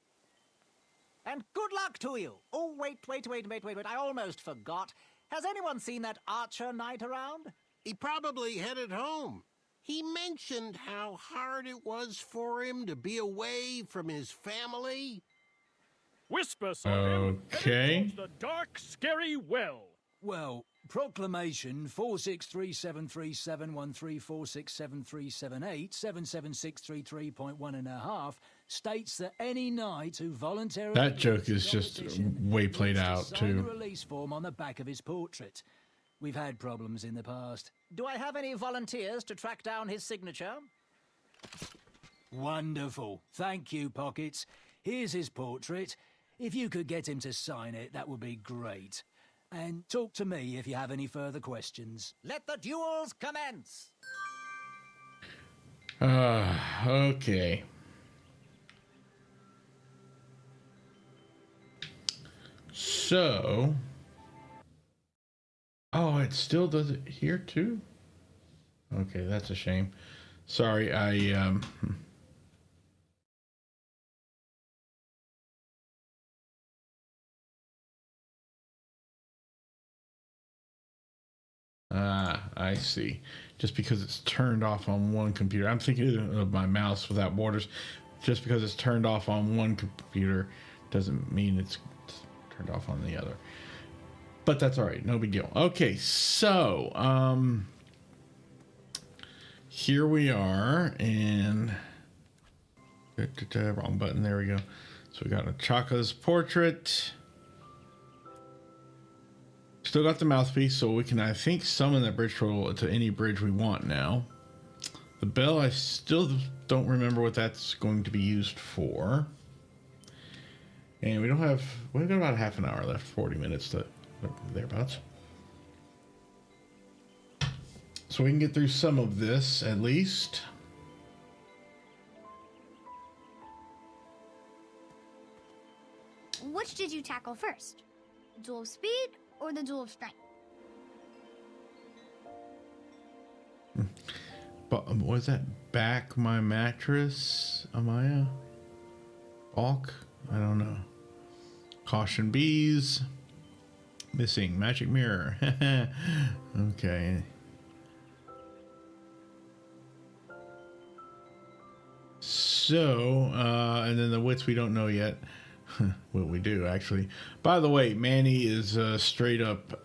And good luck to you. Oh, wait. I almost forgot. Has anyone seen that archer knight around?
He probably headed home. He mentioned how hard it was for him to be away from his family.
Whisper saw him
Okay.
heading towards the dark, scary well.
Well, Proclamation 4637371346737787763.1.5 states that any knight who voluntarily
That joke is just way played out,
sign the
too.
release form on the back of his portrait. We've had problems in the past.
Do I have any volunteers to track down his signature?
Wonderful. Thank you, Pockets. Here's his portrait. If you could get him to sign it, that would be great. And talk to me if you have any further questions.
Let the duels commence!
Okay. So... Oh, it still does it here, too? Okay, that's a shame. Sorry, I see. Just because it's turned off on one computer. I'm thinking of my mouse without borders. Just because it's turned off on one computer doesn't mean it's turned off on the other. But that's all right. No big deal. Okay, so here we are, and wrong button. There we go. So we got Achaka's portrait. Still got the mouthpiece, so we can, I think, summon that bridge troll to any bridge we want now. The bell, I still don't remember what that's going to be used for. And we've got about half an hour left, 40 minutes to thereabouts. So we can get through some of this, at least.
Which did you tackle first? The duel of speed or the duel of strength?
But was that back my mattress, Amaya? Balk? I don't know. Caution bees. Missing magic mirror. Okay. So, and then the wits we don't know yet. What we do, actually. By the way, Manny is a straight up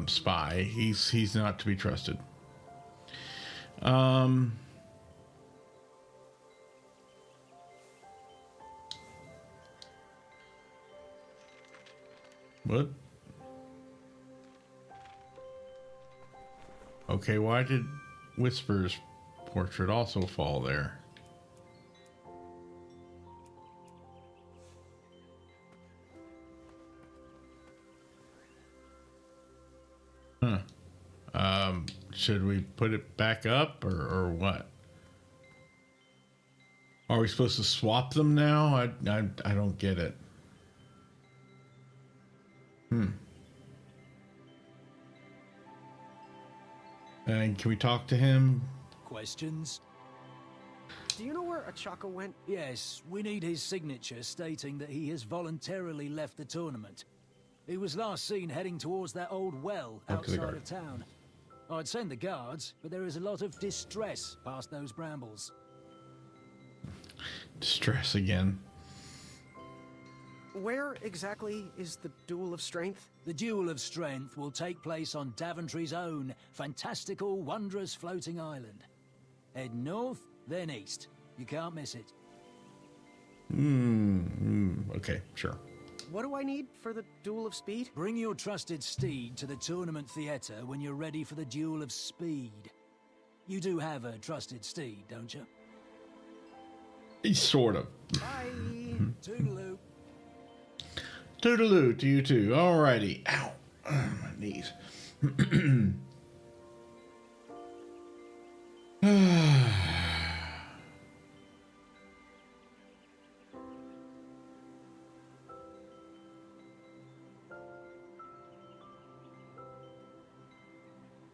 spy. He's not to be trusted. What? Okay, why did Whisper's portrait also fall there? Huh. Should we put it back up or what? Are we supposed to swap them now? I don't get it. And can we talk to him?
Questions?
Do you know where Achaka went?
Yes, we need his signature stating that he has voluntarily left the tournament. He was last seen heading towards that old well outside of town. I'd send the guards, but there is a lot of distress past those brambles.
Distress again.
Where exactly is the Duel of Strength?
The Duel of Strength will take place on Daventry's own fantastical, wondrous floating island. Head north, then east. You can't miss it.
Okay, sure.
What do I need for the Duel of Speed?
Bring your trusted steed to the tournament theater when you're ready for the Duel of Speed. You do have a trusted steed, don't you?
Sort of.
Bye. Toodaloo.
Toodaloo to you too. Alrighty. Ow. My knees.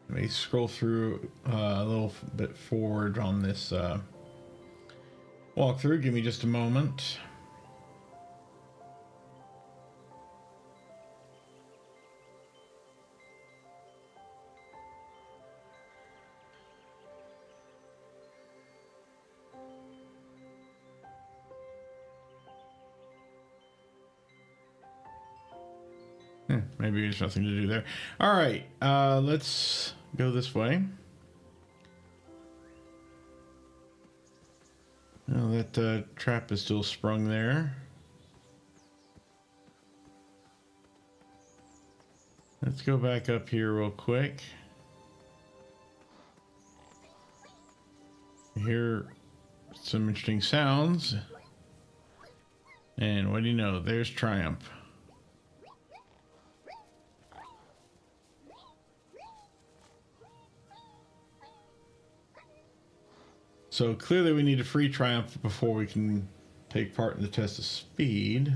Let me scroll through a little bit forward on this walkthrough. Give me just a moment. Maybe there's nothing to do there. All right, let's go this way. Oh, that trap is still sprung there. Let's go back up here real quick. Hear some interesting sounds. And what do you know? There's Triumph. So clearly we need to free Triumph before we can take part in the test of speed.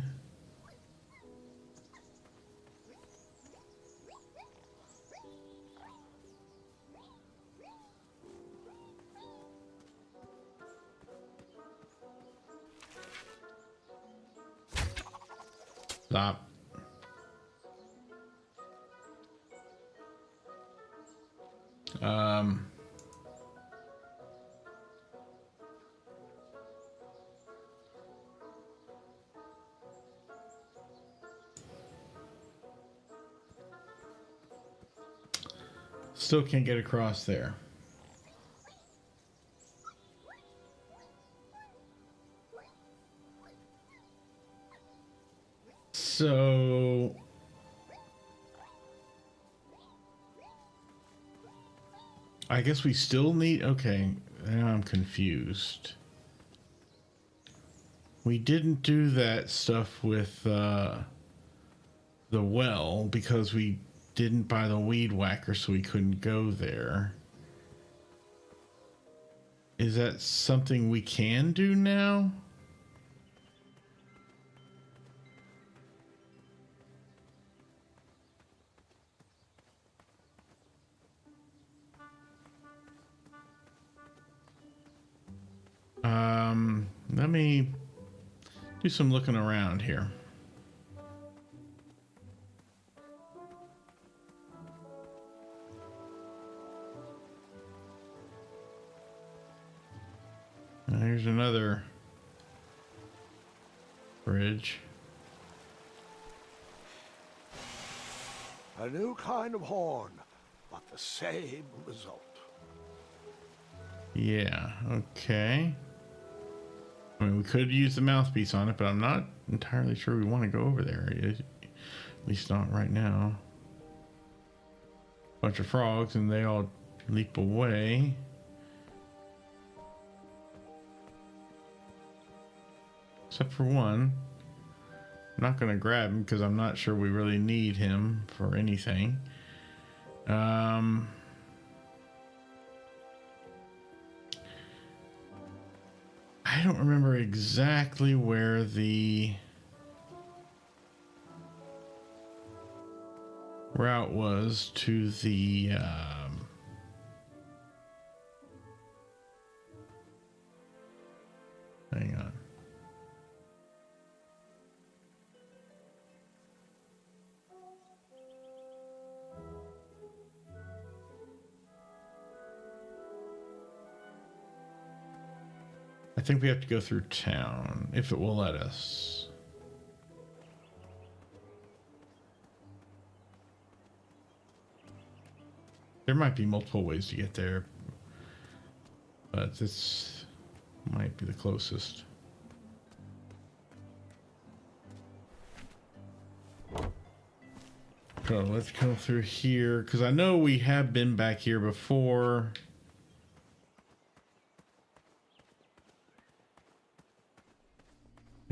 Stop. Still can't get across there. So I guess we still need, okay, now I'm confused. We didn't do that stuff with the well because we didn't buy the weed whacker, so we couldn't go there. Is that something we can do now? Let me do some looking around here. Here's another bridge.
A new kind of horn, but the same result.
Yeah, okay. I mean, we could use the mouthpiece on it, but I'm not entirely sure we want to go over there. At least not right now. Bunch of frogs, and they all leap away. Except for one. I'm not going to grab him because I'm not sure we really need him for anything. I don't remember exactly where the route was to the hang on. I think we have to go through town, if it will let us. There might be multiple ways to get there, but this might be the closest. So let's go through here, because I know we have been back here before.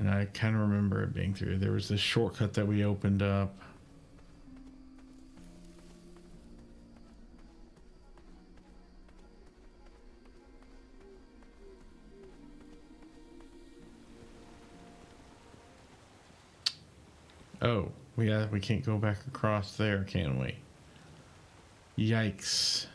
And I kind of remember it being through. There was this shortcut that we opened up. Oh, we can't go back across there, can we? Yikes.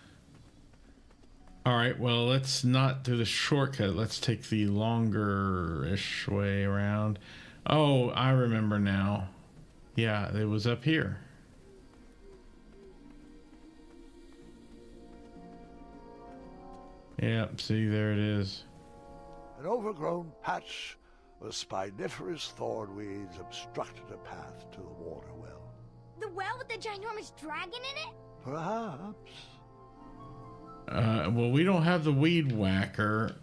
Alright, well, let's not do the shortcut. Let's take the longer-ish way around. Oh, I remember now. Yeah, it was up here. Yep, see, there it is.
An overgrown patch of spiniferous thornweeds obstructed a path to the water well.
The well with the ginormous dragon in it?
Perhaps.
Well, we don't have the weed whacker.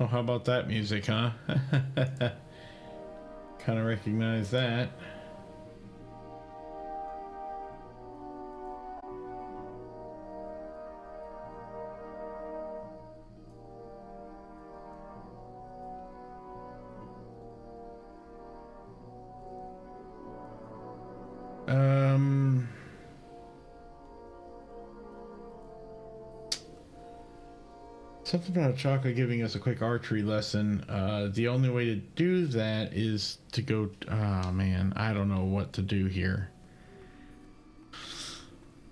Oh, how about that music, huh? Kind of recognize that. Something about Chaka giving us a quick archery lesson. The only way to do that is to go... Oh, man. I don't know what to do here.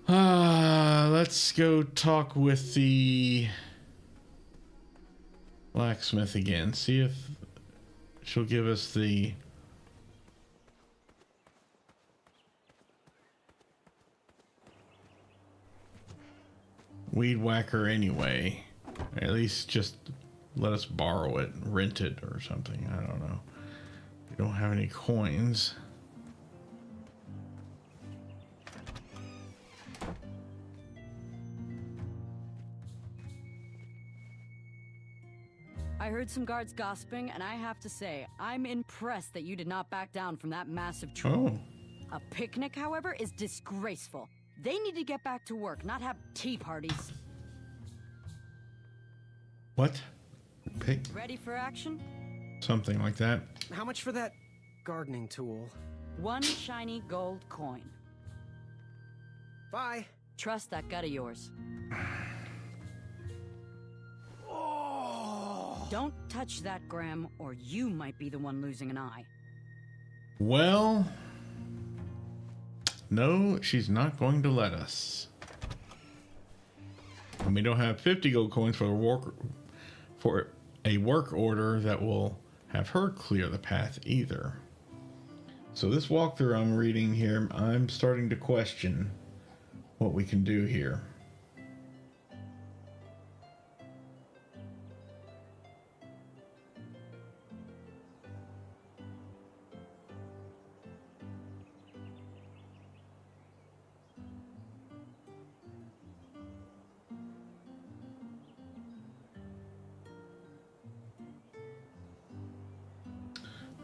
Let's go talk with the blacksmith again. See if she'll give us the... weed whacker anyway. At least just let us borrow it, rent it or something. I don't know. We don't have any coins.
I heard some guards gossiping, and I have to say, I'm impressed that you did not back down from that massive troll.
Oh.
A picnic, however, is disgraceful. They need to get back to work, not have tea parties.
What? Pick
Ready for action?
something like that.
How much for that gardening tool?
1 shiny gold coin.
Bye.
Trust that gut of yours. Don't touch that, Graham, or you might be the one losing an eye.
Well, no, she's not going to let us. And we don't have 50 gold coins for a work order that will have her clear the path either. So this walkthrough I'm reading here, I'm starting to question what we can do here.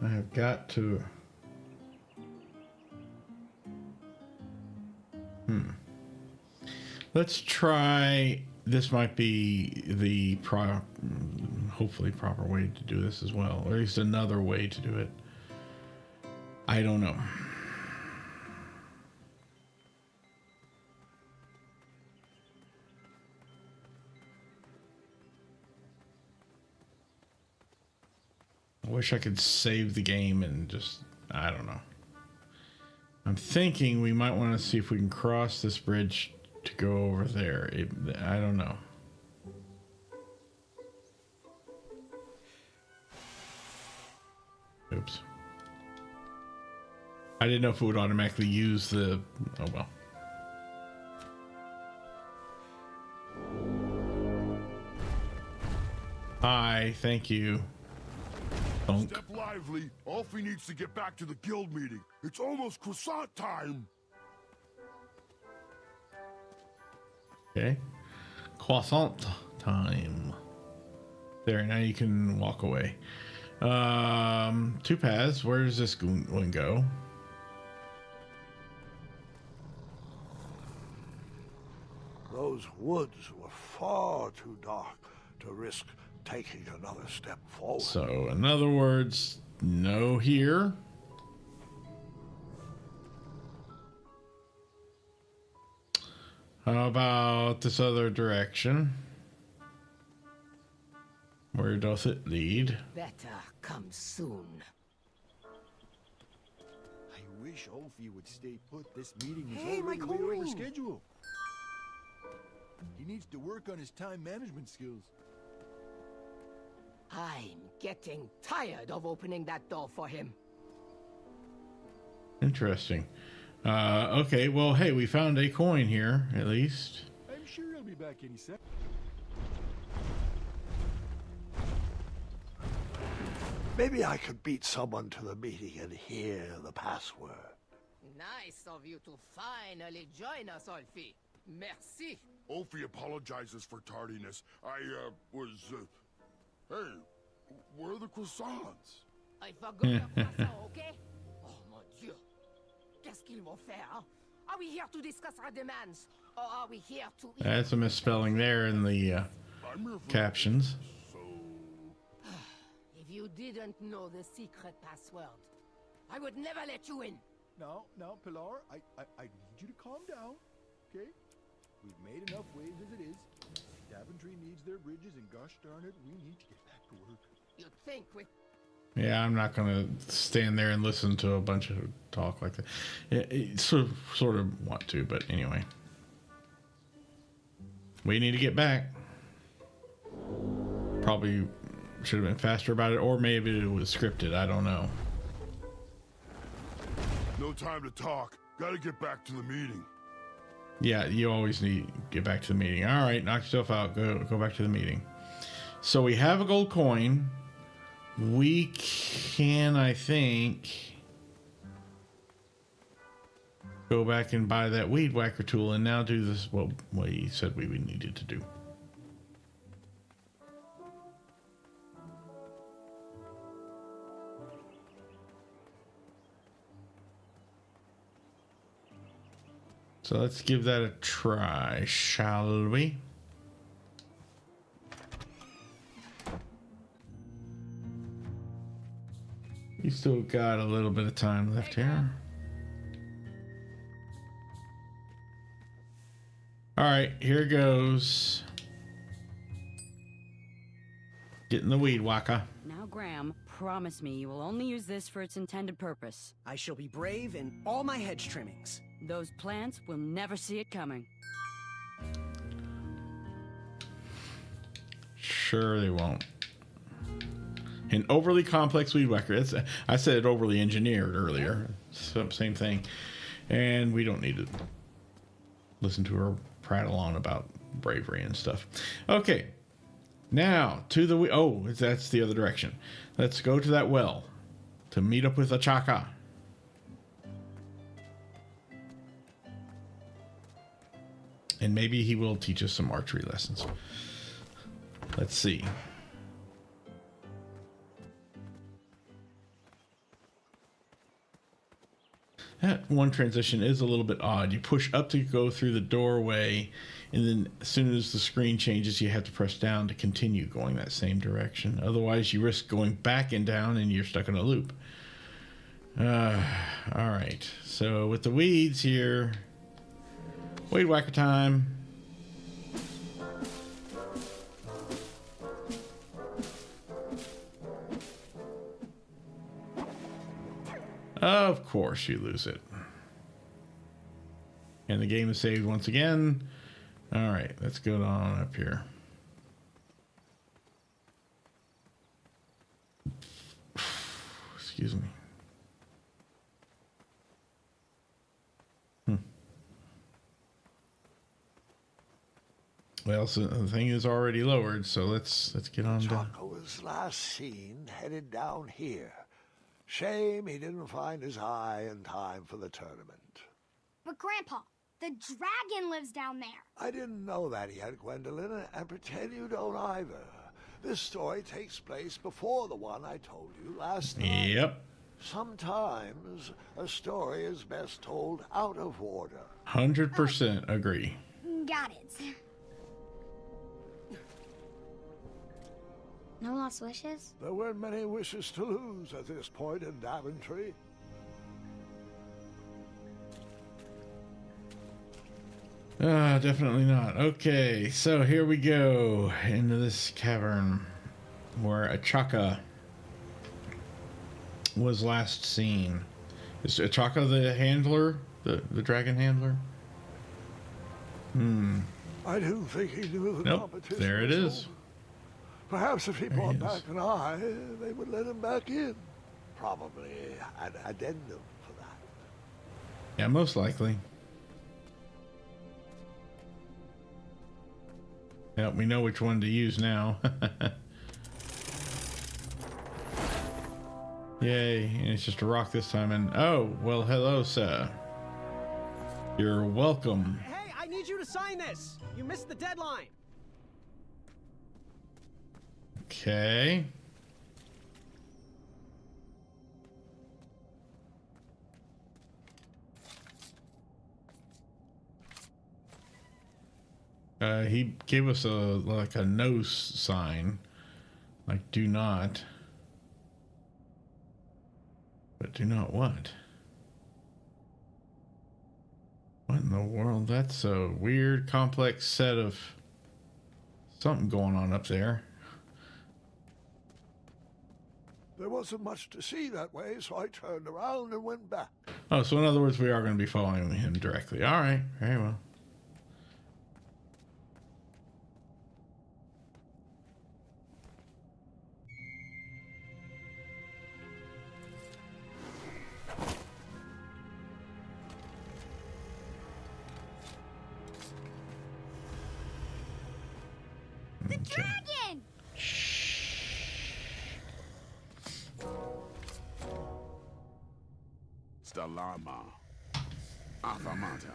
I have got to... Let's try... This might be the hopefully proper way to do this as well. Or at least another way to do it. I don't know. I wish I could save the game and just, I don't know. I'm thinking we might want to see if we can cross this bridge to go over there. I don't know. Oops. I didn't know if it would automatically use the, oh well. Hi, thank you. Donk.
Step lively. Ulfie needs to get back to the guild meeting. It's almost croissant time.
Okay. Croissant time. There, now you can walk away. 2 paths. Where does this one go?
Those woods were far too dark to risk taking another step forward.
So, in other words, no here. How about this other direction? Where doth it lead?
Better come soon.
I wish Ulfie would stay put. This meeting is
Hey,
already
my
way over
coin!
schedule. He needs to work on his time management skills.
I'm getting tired of opening that door for him.
Interesting. Okay, well, hey, we found a coin here, at least.
I'm sure he'll be back any second.
Maybe I could beat someone to the meeting and hear the password.
Nice of you to finally join us, Ulfie. Merci.
Ulfie apologizes for tardiness. Hey, where are the croissants?
I forgot the croissant, okay? Oh, mon Dieu. Qu'est-ce qu'ils vont faire, hein? Are we here to discuss our demands? Or are we here to eat?
That's a misspelling there in the captions.
If you didn't know the secret password, I would never let you in.
Now, Pilar, I need you to calm down, okay? We've made enough waves as it is. Daventry needs their bridges, and gosh darn it, we need to get back to work.
You think with...
Yeah, I'm not going to stand there and listen to a bunch of talk like that. Sort of want to, but anyway. We need to get back. Probably should have been faster about it, or maybe it was scripted. I don't know.
No time to talk. Gotta get back to the meeting.
Yeah, you always need to get back to the meeting. All right, knock yourself out. Go back to the meeting. So we have a gold coin. We can, I think, go back and buy that weed whacker tool and now do this what we said we needed to do. So let's give that a try, shall we? You still got a little bit of time left here. All right, here goes. Getting the weed whacker.
Now, Graham, promise me you will only use this for its intended purpose.
I shall be brave in all my hedge trimmings.
Those plants will never see it coming.
Sure they won't. An overly complex weed whacker. I said overly engineered earlier. Same thing. And we don't need to listen to her prattle on about bravery and stuff. Okay. Now, to the... Oh, that's the other direction. Let's go to that well to meet up with Achaka. And maybe he will teach us some archery lessons. Let's see. That one transition is a little bit odd. You push up to go through the doorway, and then as soon as the screen changes, you have to press down to continue going that same direction. Otherwise, you risk going back and down, and you're stuck in a loop. All right. So with the weeds here, weed whacker time. Of course you lose it. And the game is saved once again. All right, let's go on up here. Excuse me. well, so the thing is already lowered, so let's get on down.
Chaka was last seen headed down here. Shame he didn't find his eye in time for the tournament.
But Grandpa, the dragon lives down there.
I didn't know that yet, Gwendolyn, and pretend you don't either. This story takes place before the one I told you last night.
Yep.
Sometimes a story is best told out of order.
100% agree.
Got it. No lost wishes?
There weren't many wishes to lose at this point in Daventry.
Definitely not. Okay, so here we go into this cavern where Achaka was last seen. Is Achaka the handler? The dragon handler?
I didn't think he knew the
Nope,
competition.
there it
was
is.
over. Perhaps if he
There he
brought
is.
back an eye, they would let him back in. Probably an addendum for that.
Yeah, most likely. Yeah, we know which one to use now. Yay, and it's just a rock this time. And oh, well, hello, sir. You're welcome.
Hey, I need you to sign this. You missed the deadline.
Okay. He gave us a no sign, like do not. But do not what? What in the world? That's a weird, complex set of something going on up there.
There wasn't much to see that way, so I turned around and went back.
Oh, so in other words, we are going to be following him directly. All right, very well.
The dragon!
Stalama. Afamata.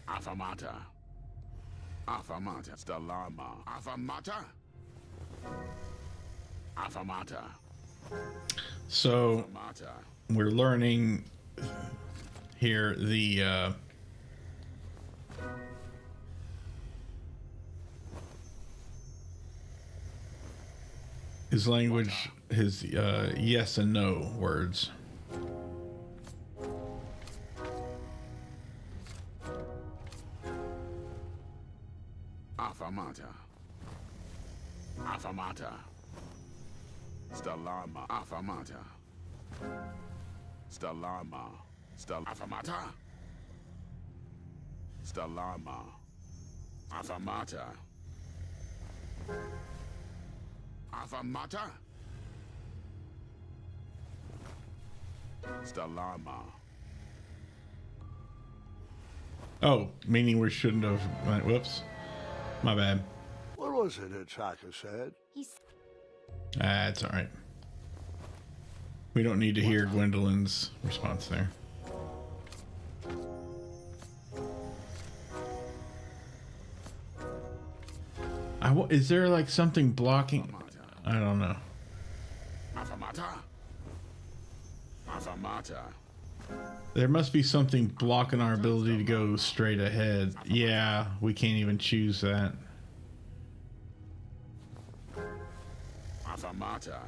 Afamata. Afamata. Stalama. Afamata. Afamata.
So
Afamata.
we're learning here the his language, his yes and no words.
Afamata. Afamata. Stalama. Afamata. Stalama. Afamata. Stalama. Afamata. Afamata. Stalama.
Oh, meaning we shouldn't have. Whoops, my bad.
What was it that Chaka said?
It's all right. We don't need to hear Gwendolyn's response there. Is there like something blocking? I don't know.
Afamata. Afamata.
There must be something blocking our ability to go straight ahead. Yeah, we can't even choose that.
Afamata.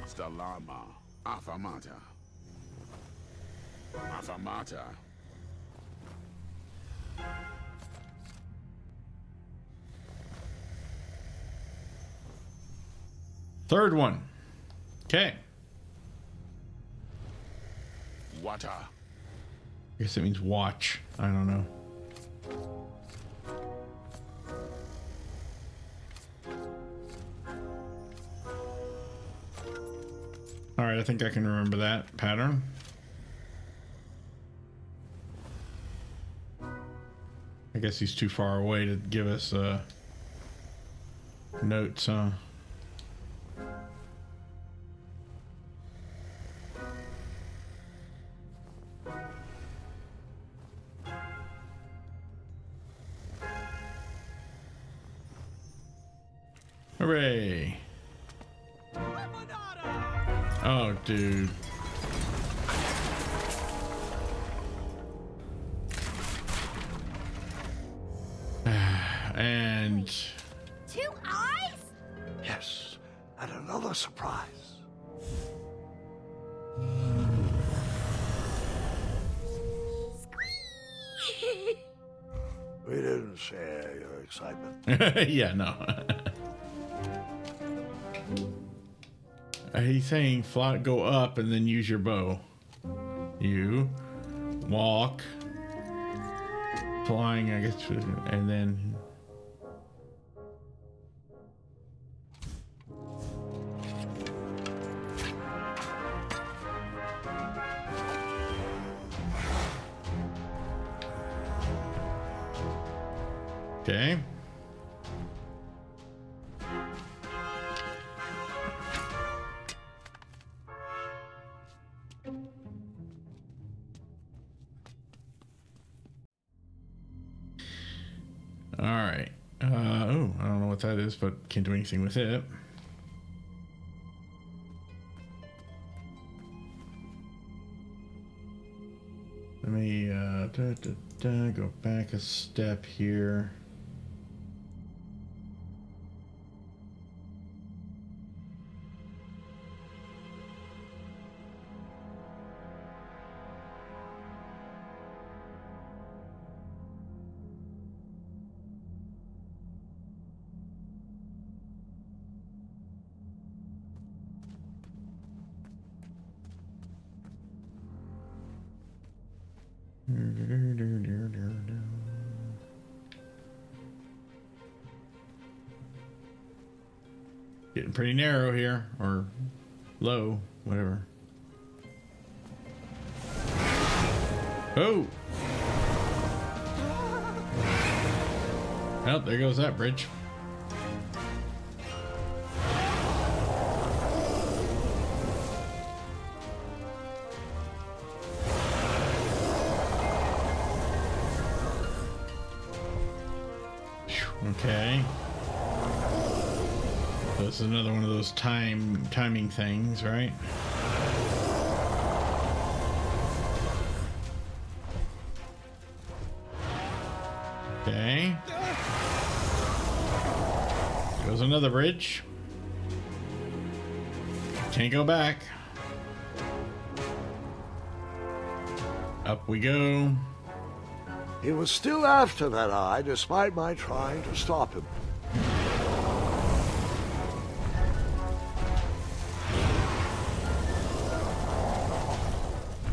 Stalama. Afamata. Afamata.
Third one. Okay.
Water.
I guess it means watch. I don't know. All right, Alright, I think I can remember that pattern. I guess he's too far away to give us notes, huh? Hooray! Oh, dude. And...
2 eyes?
Yes, and another surprise. We didn't share your excitement.
yeah, no. He's saying fly, go up and then use your bow. You walk, flying, I guess, and then. Okay. All right. Oh, I don't know what that is, but can't do anything with it. Let me go back a step here. Getting pretty narrow here, or low, whatever. Oh! Well, there goes that bridge. Okay. So this is another one of those timing things, right? Okay. Goes another bridge. Can't go back. Up we go.
He was still after that eye, despite my trying to stop him.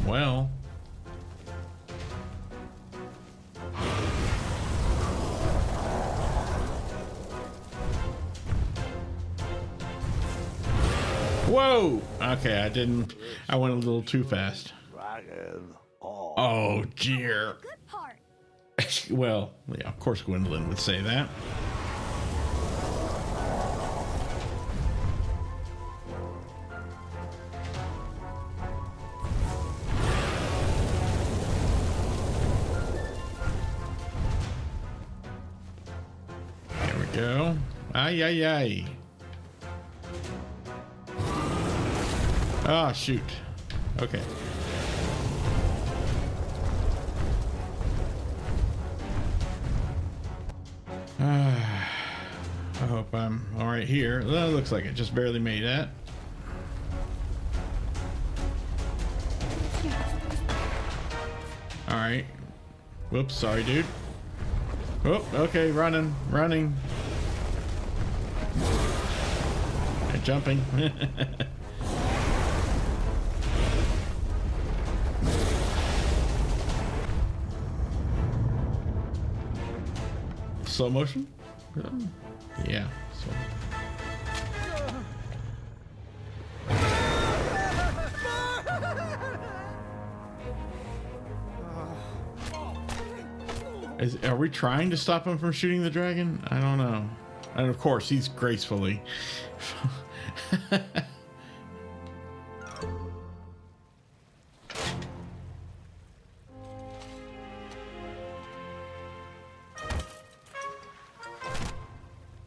Well. Whoa! Okay, I went a little too fast.
Dragon.
Oh, dear. Well, yeah, of course Gwendolyn would say that. There we go. Ay, ay, ay. Ah, shoot. Okay. I hope I'm all right here. Well, it looks like it just barely made that. All right. Whoops, sorry, dude. Oh, okay, running. And jumping. Slow motion? Yeah. Are we trying to stop him from shooting the dragon? I don't know. And of course, he's gracefully.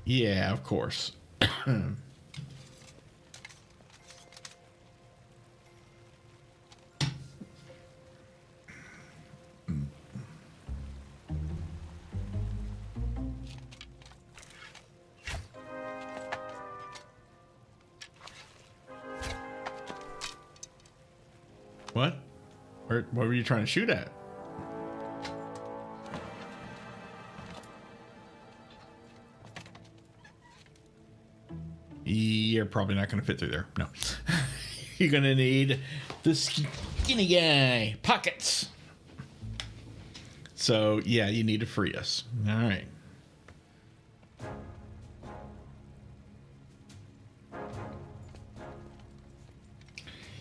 Yeah, of course. What? What were you trying to shoot at? You're probably not going to fit through there. No. You're going to need the skinny guy. Pockets. So, yeah, you need to free us. All right.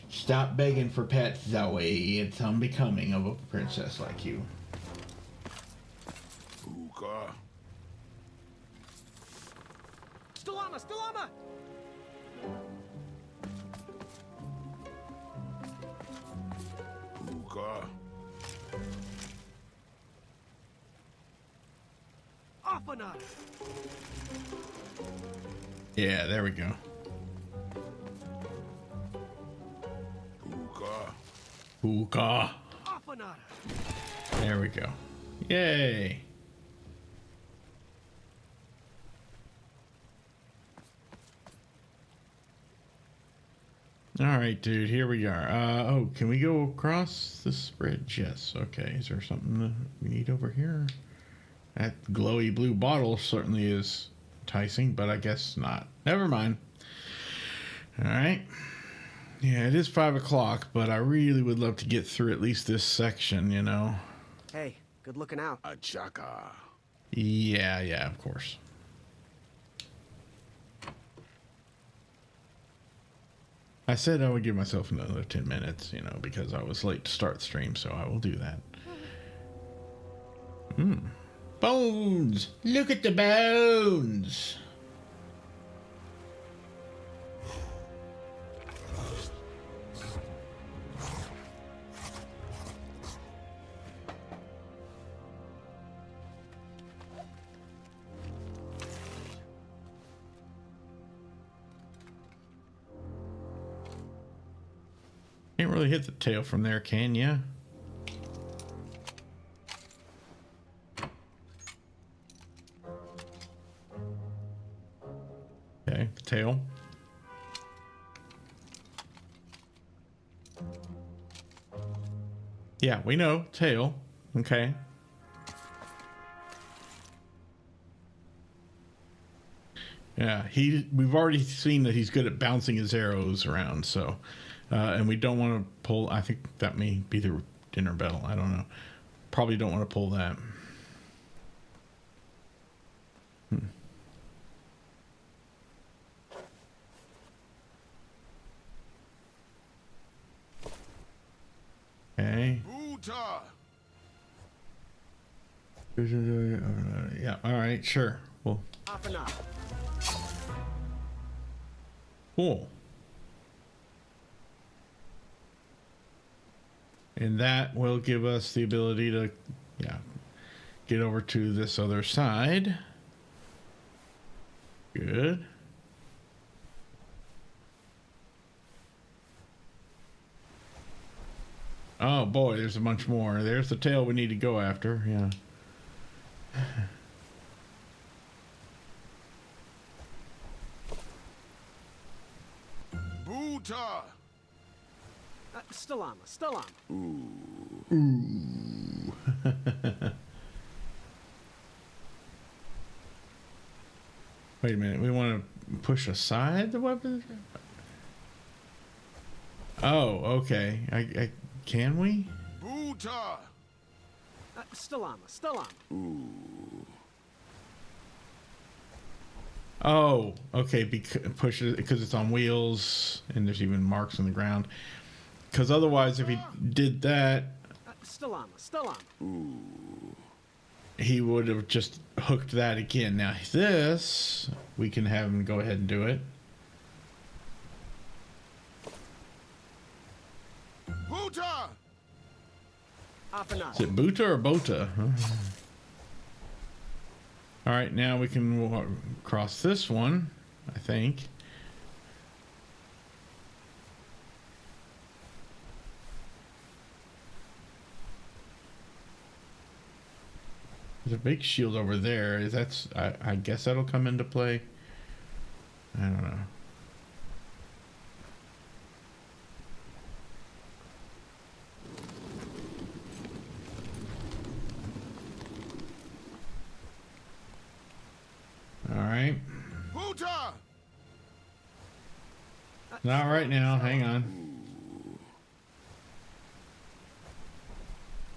Stop begging for pets, Zoe. It's unbecoming of a princess like you.
Hookah.
Stalama! Stalama!
Hookah.
Apanada!
Yeah, there we go.
Hookah.
Hookah.
Apanada!
There we go. Yay. All right, dude, here we are. Oh, can we go across this bridge? Yes. Okay. Is there something that we need over here? That glowy blue bottle certainly is enticing, but I guess not. Never mind. All right. Yeah, it is 5 o'clock, but I really would love to get through at least this section, you know?
Hey, good looking out.
A chaka.
Yeah, of course. I said I would give myself another 10 minutes, you know, because I was late to start the stream, so I will do that. Bones! Look at the bones! Can't really hit the tail from there, can ya? Okay, tail. Yeah, we know, tail. Okay. Yeah, we've already seen that he's good at bouncing his arrows around, so... and we don't want to pull... I think that may be the dinner bell. I don't know. Probably don't want to pull that. Okay. Yeah, all right, sure. Well, cool. And that will give us the ability to, get over to this other side. Good. Oh boy, there's a bunch more. There's the tail we need to go after, yeah.
Buta!
Stalama.
Ooh. Wait a minute, we want to push aside the weapons? Oh, okay. I can we?
Buta!
Stalama.
Ooh.
Oh, okay. Push it because it's on wheels and there's even marks on the ground. Because otherwise, if he did that,
Stalama.
Ooh.
he would have just hooked that again. Now this, we can have him go ahead and do it.
Buta!
Is it Buta or Bota? All right, now we can cross this one, I think. There's a big shield over there. I guess that'll come into play. I don't know. All right.
Buta!
Not right now. Hang on.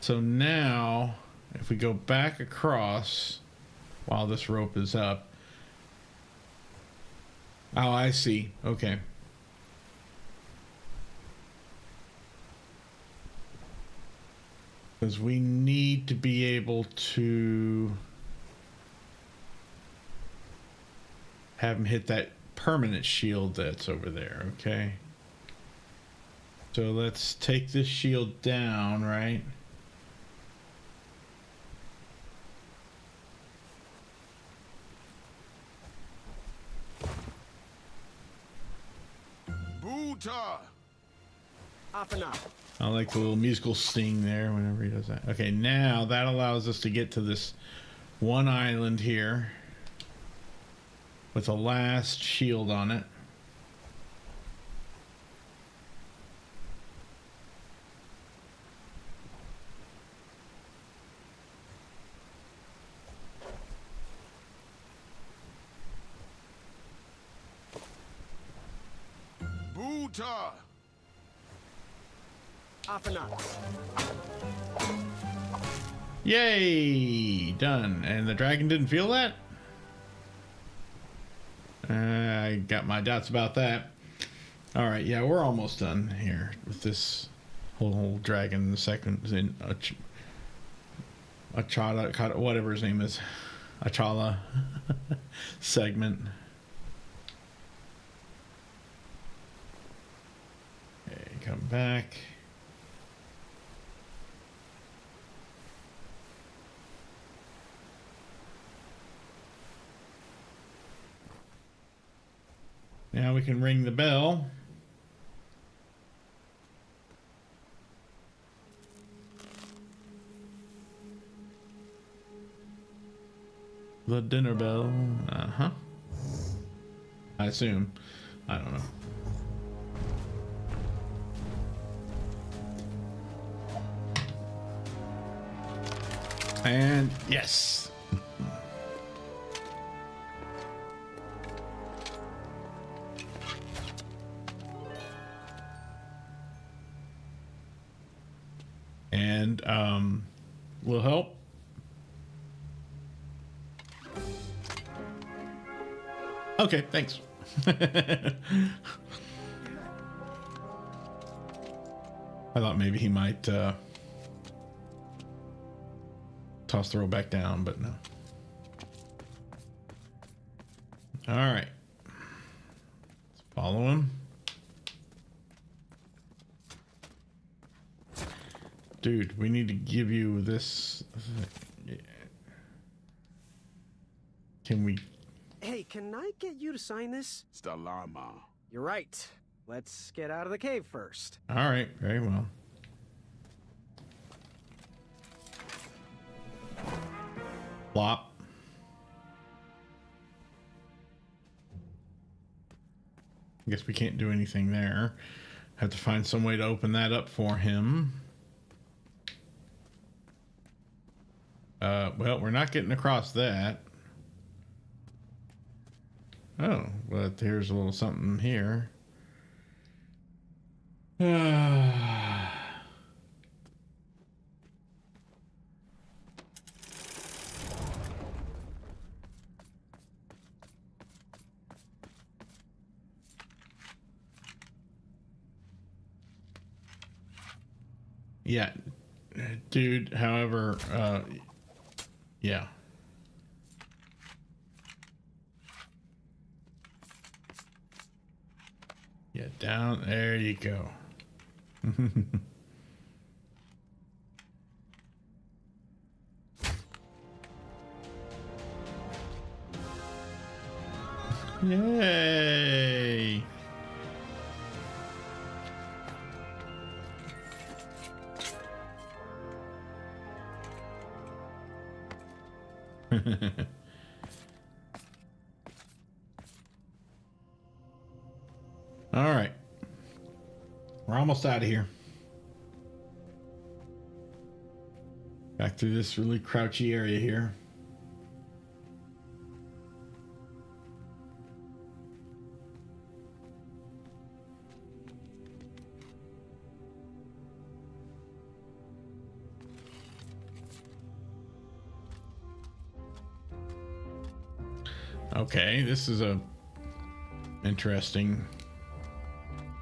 So now, if we go back across while this rope is up. Oh, I see. Okay. Because we need to be able to have him hit that permanent shield that's over there, okay? So let's take this shield down, right?
Buta!
I like the little musical sting there whenever he does that. Okay, now that allows us to get to this one island here with the last shield on it.
Buta!
Yay! Done. And the dragon didn't feel that? I got my doubts about that. Alright, yeah, we're almost done here with this whole dragon. The second in Achala, whatever his name is, Achala segment. Okay, come back. Now we can ring the bell. The dinner bell. Uh-huh. I assume. I don't know. And yes. And will help. Okay, thanks. I thought maybe he might toss the rope back down, but no. All right. Let's follow him. Dude, we need to give you this. Can we?
Hey, can I get you to sign this?
Stalama.
You're right. Let's get out of the cave first.
All right, very well. Flop. I guess we can't do anything there. Have to find some way to open that up for him. Well, we're not getting across that. Oh, but here's a little something here. Yeah, dude, however, Yeah. Yeah, down. There you go. Yay! All right. We're almost out of here. Back through this really crouchy area here. Okay, this is a interesting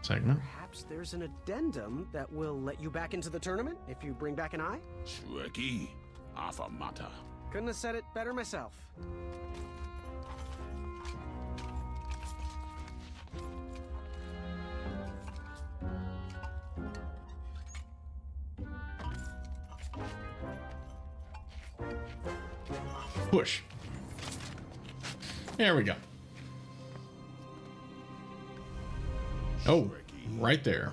segment.
Perhaps there's an addendum that will let you back into the tournament if you bring back an eye?
Shrekky, Afamata.
Couldn't have said it better myself.
Push. There we go. Oh, right there.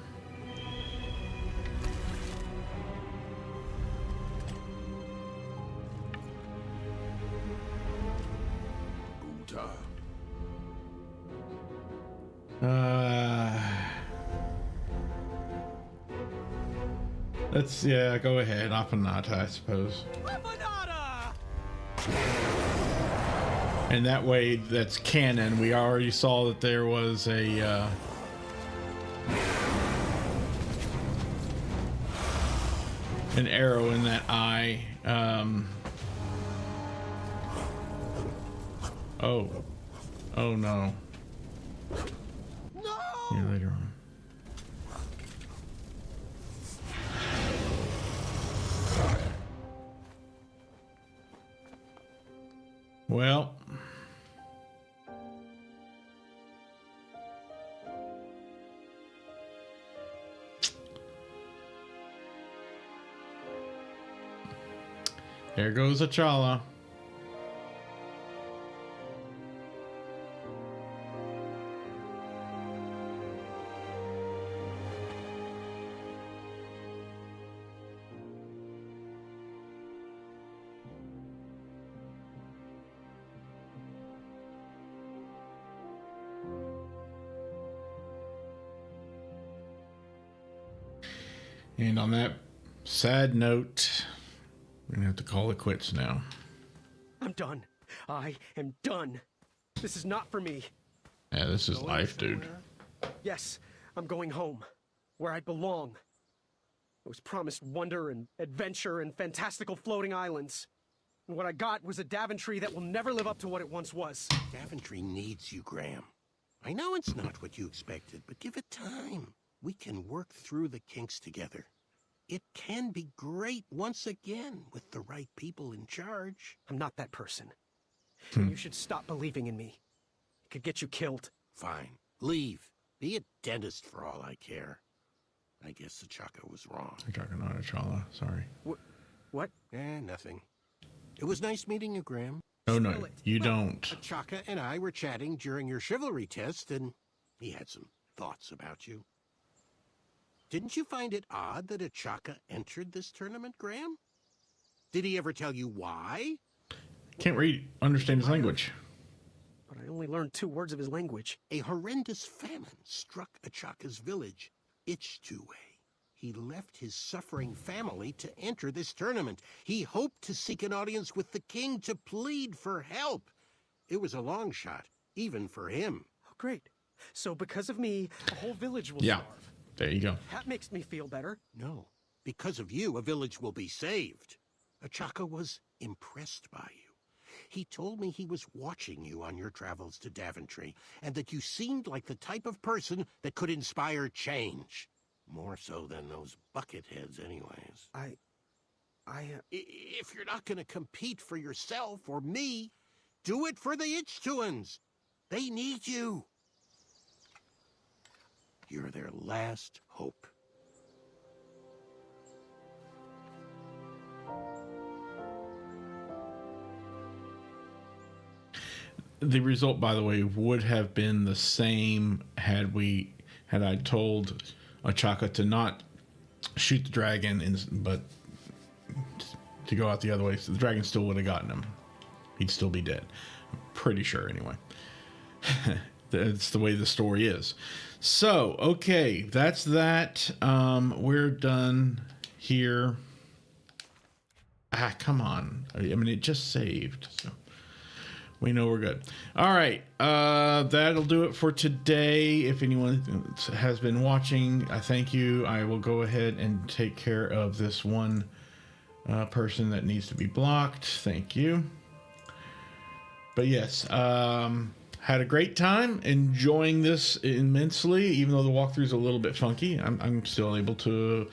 Let's, yeah, go ahead. Apanata, I suppose. And that way, that's canon. We already saw that there was a an arrow in that eye. Oh no. No. Yeah, later on. Well, there goes Achala. And on that sad note, we're gonna have to call it quits now.
I'm done. I am done. This is not for me.
Yeah, this is life, dude.
Yes, I'm going home, where I belong. I was promised wonder and adventure and fantastical floating islands. And what I got was a Daventry that will never live up to what it once was.
Daventry needs you, Graham. I know it's not what you expected, but give it time. We can work through the kinks together. It can be great once again with the right people in charge.
I'm not that person. You should stop believing in me. It could get you killed.
Fine. Leave. Be a dentist for all I care. I guess Achaka was wrong.
Achaka, not Achala. Sorry.
What?
Nothing. It was nice meeting you, Graham.
Oh, no, you don't.
Achaka and I were chatting during your chivalry test, and he had some thoughts about you. Didn't you find it odd that Achaka entered this tournament, Graham? Did he ever tell you why?
Can't understand his language.
But I only learned 2 words of his language.
A horrendous famine struck Achaka's village, Ichtuwe. He left his suffering family to enter this tournament. He hoped to seek an audience with the king to plead for help. It was a long shot, even for him.
Oh, great. So because of me, a whole village will starve.
There you go.
That makes me feel better.
No. Because of you, a village will be saved. Achaka was impressed by you. He told me he was watching you on your travels to Daventry, and that you seemed like the type of person that could inspire change. More so than those bucket heads, anyways. If you're not going to compete for yourself or me, do it for the Ichtuans. They need you. You're their last hope.
The result, by the way, would have been the same had I told Achaka to not shoot the dragon, but to go out the other way. So the dragon still would have gotten him. He'd still be dead. I'm pretty sure, anyway. That's the way the story is. So, okay, that's that. We're done here. Come on. I mean, it just saved, so we know we're good. All right, that'll do it for today. If anyone has been watching, I thank you. I will go ahead and take care of this one person that needs to be blocked. Thank you. But yes, had a great time, enjoying this immensely. Even though the walkthrough is a little bit funky, I'm still able to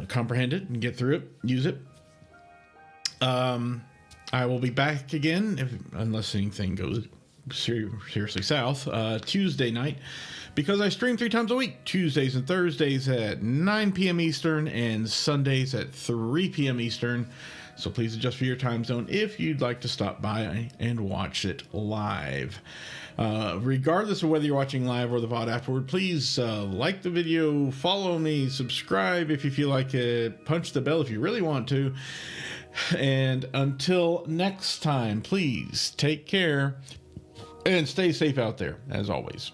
comprehend it and get through it, use it. I will be back again, unless anything goes seriously south, Tuesday night, because I stream 3 times a week, Tuesdays and Thursdays at 9 p.m. Eastern and Sundays at 3 p.m. Eastern. So please adjust for your time zone if you'd like to stop by and watch it live. Regardless of whether you're watching live or the VOD afterward, please like the video, follow me, subscribe if you feel like it, punch the bell if you really want to. And until next time, please take care and stay safe out there, as always.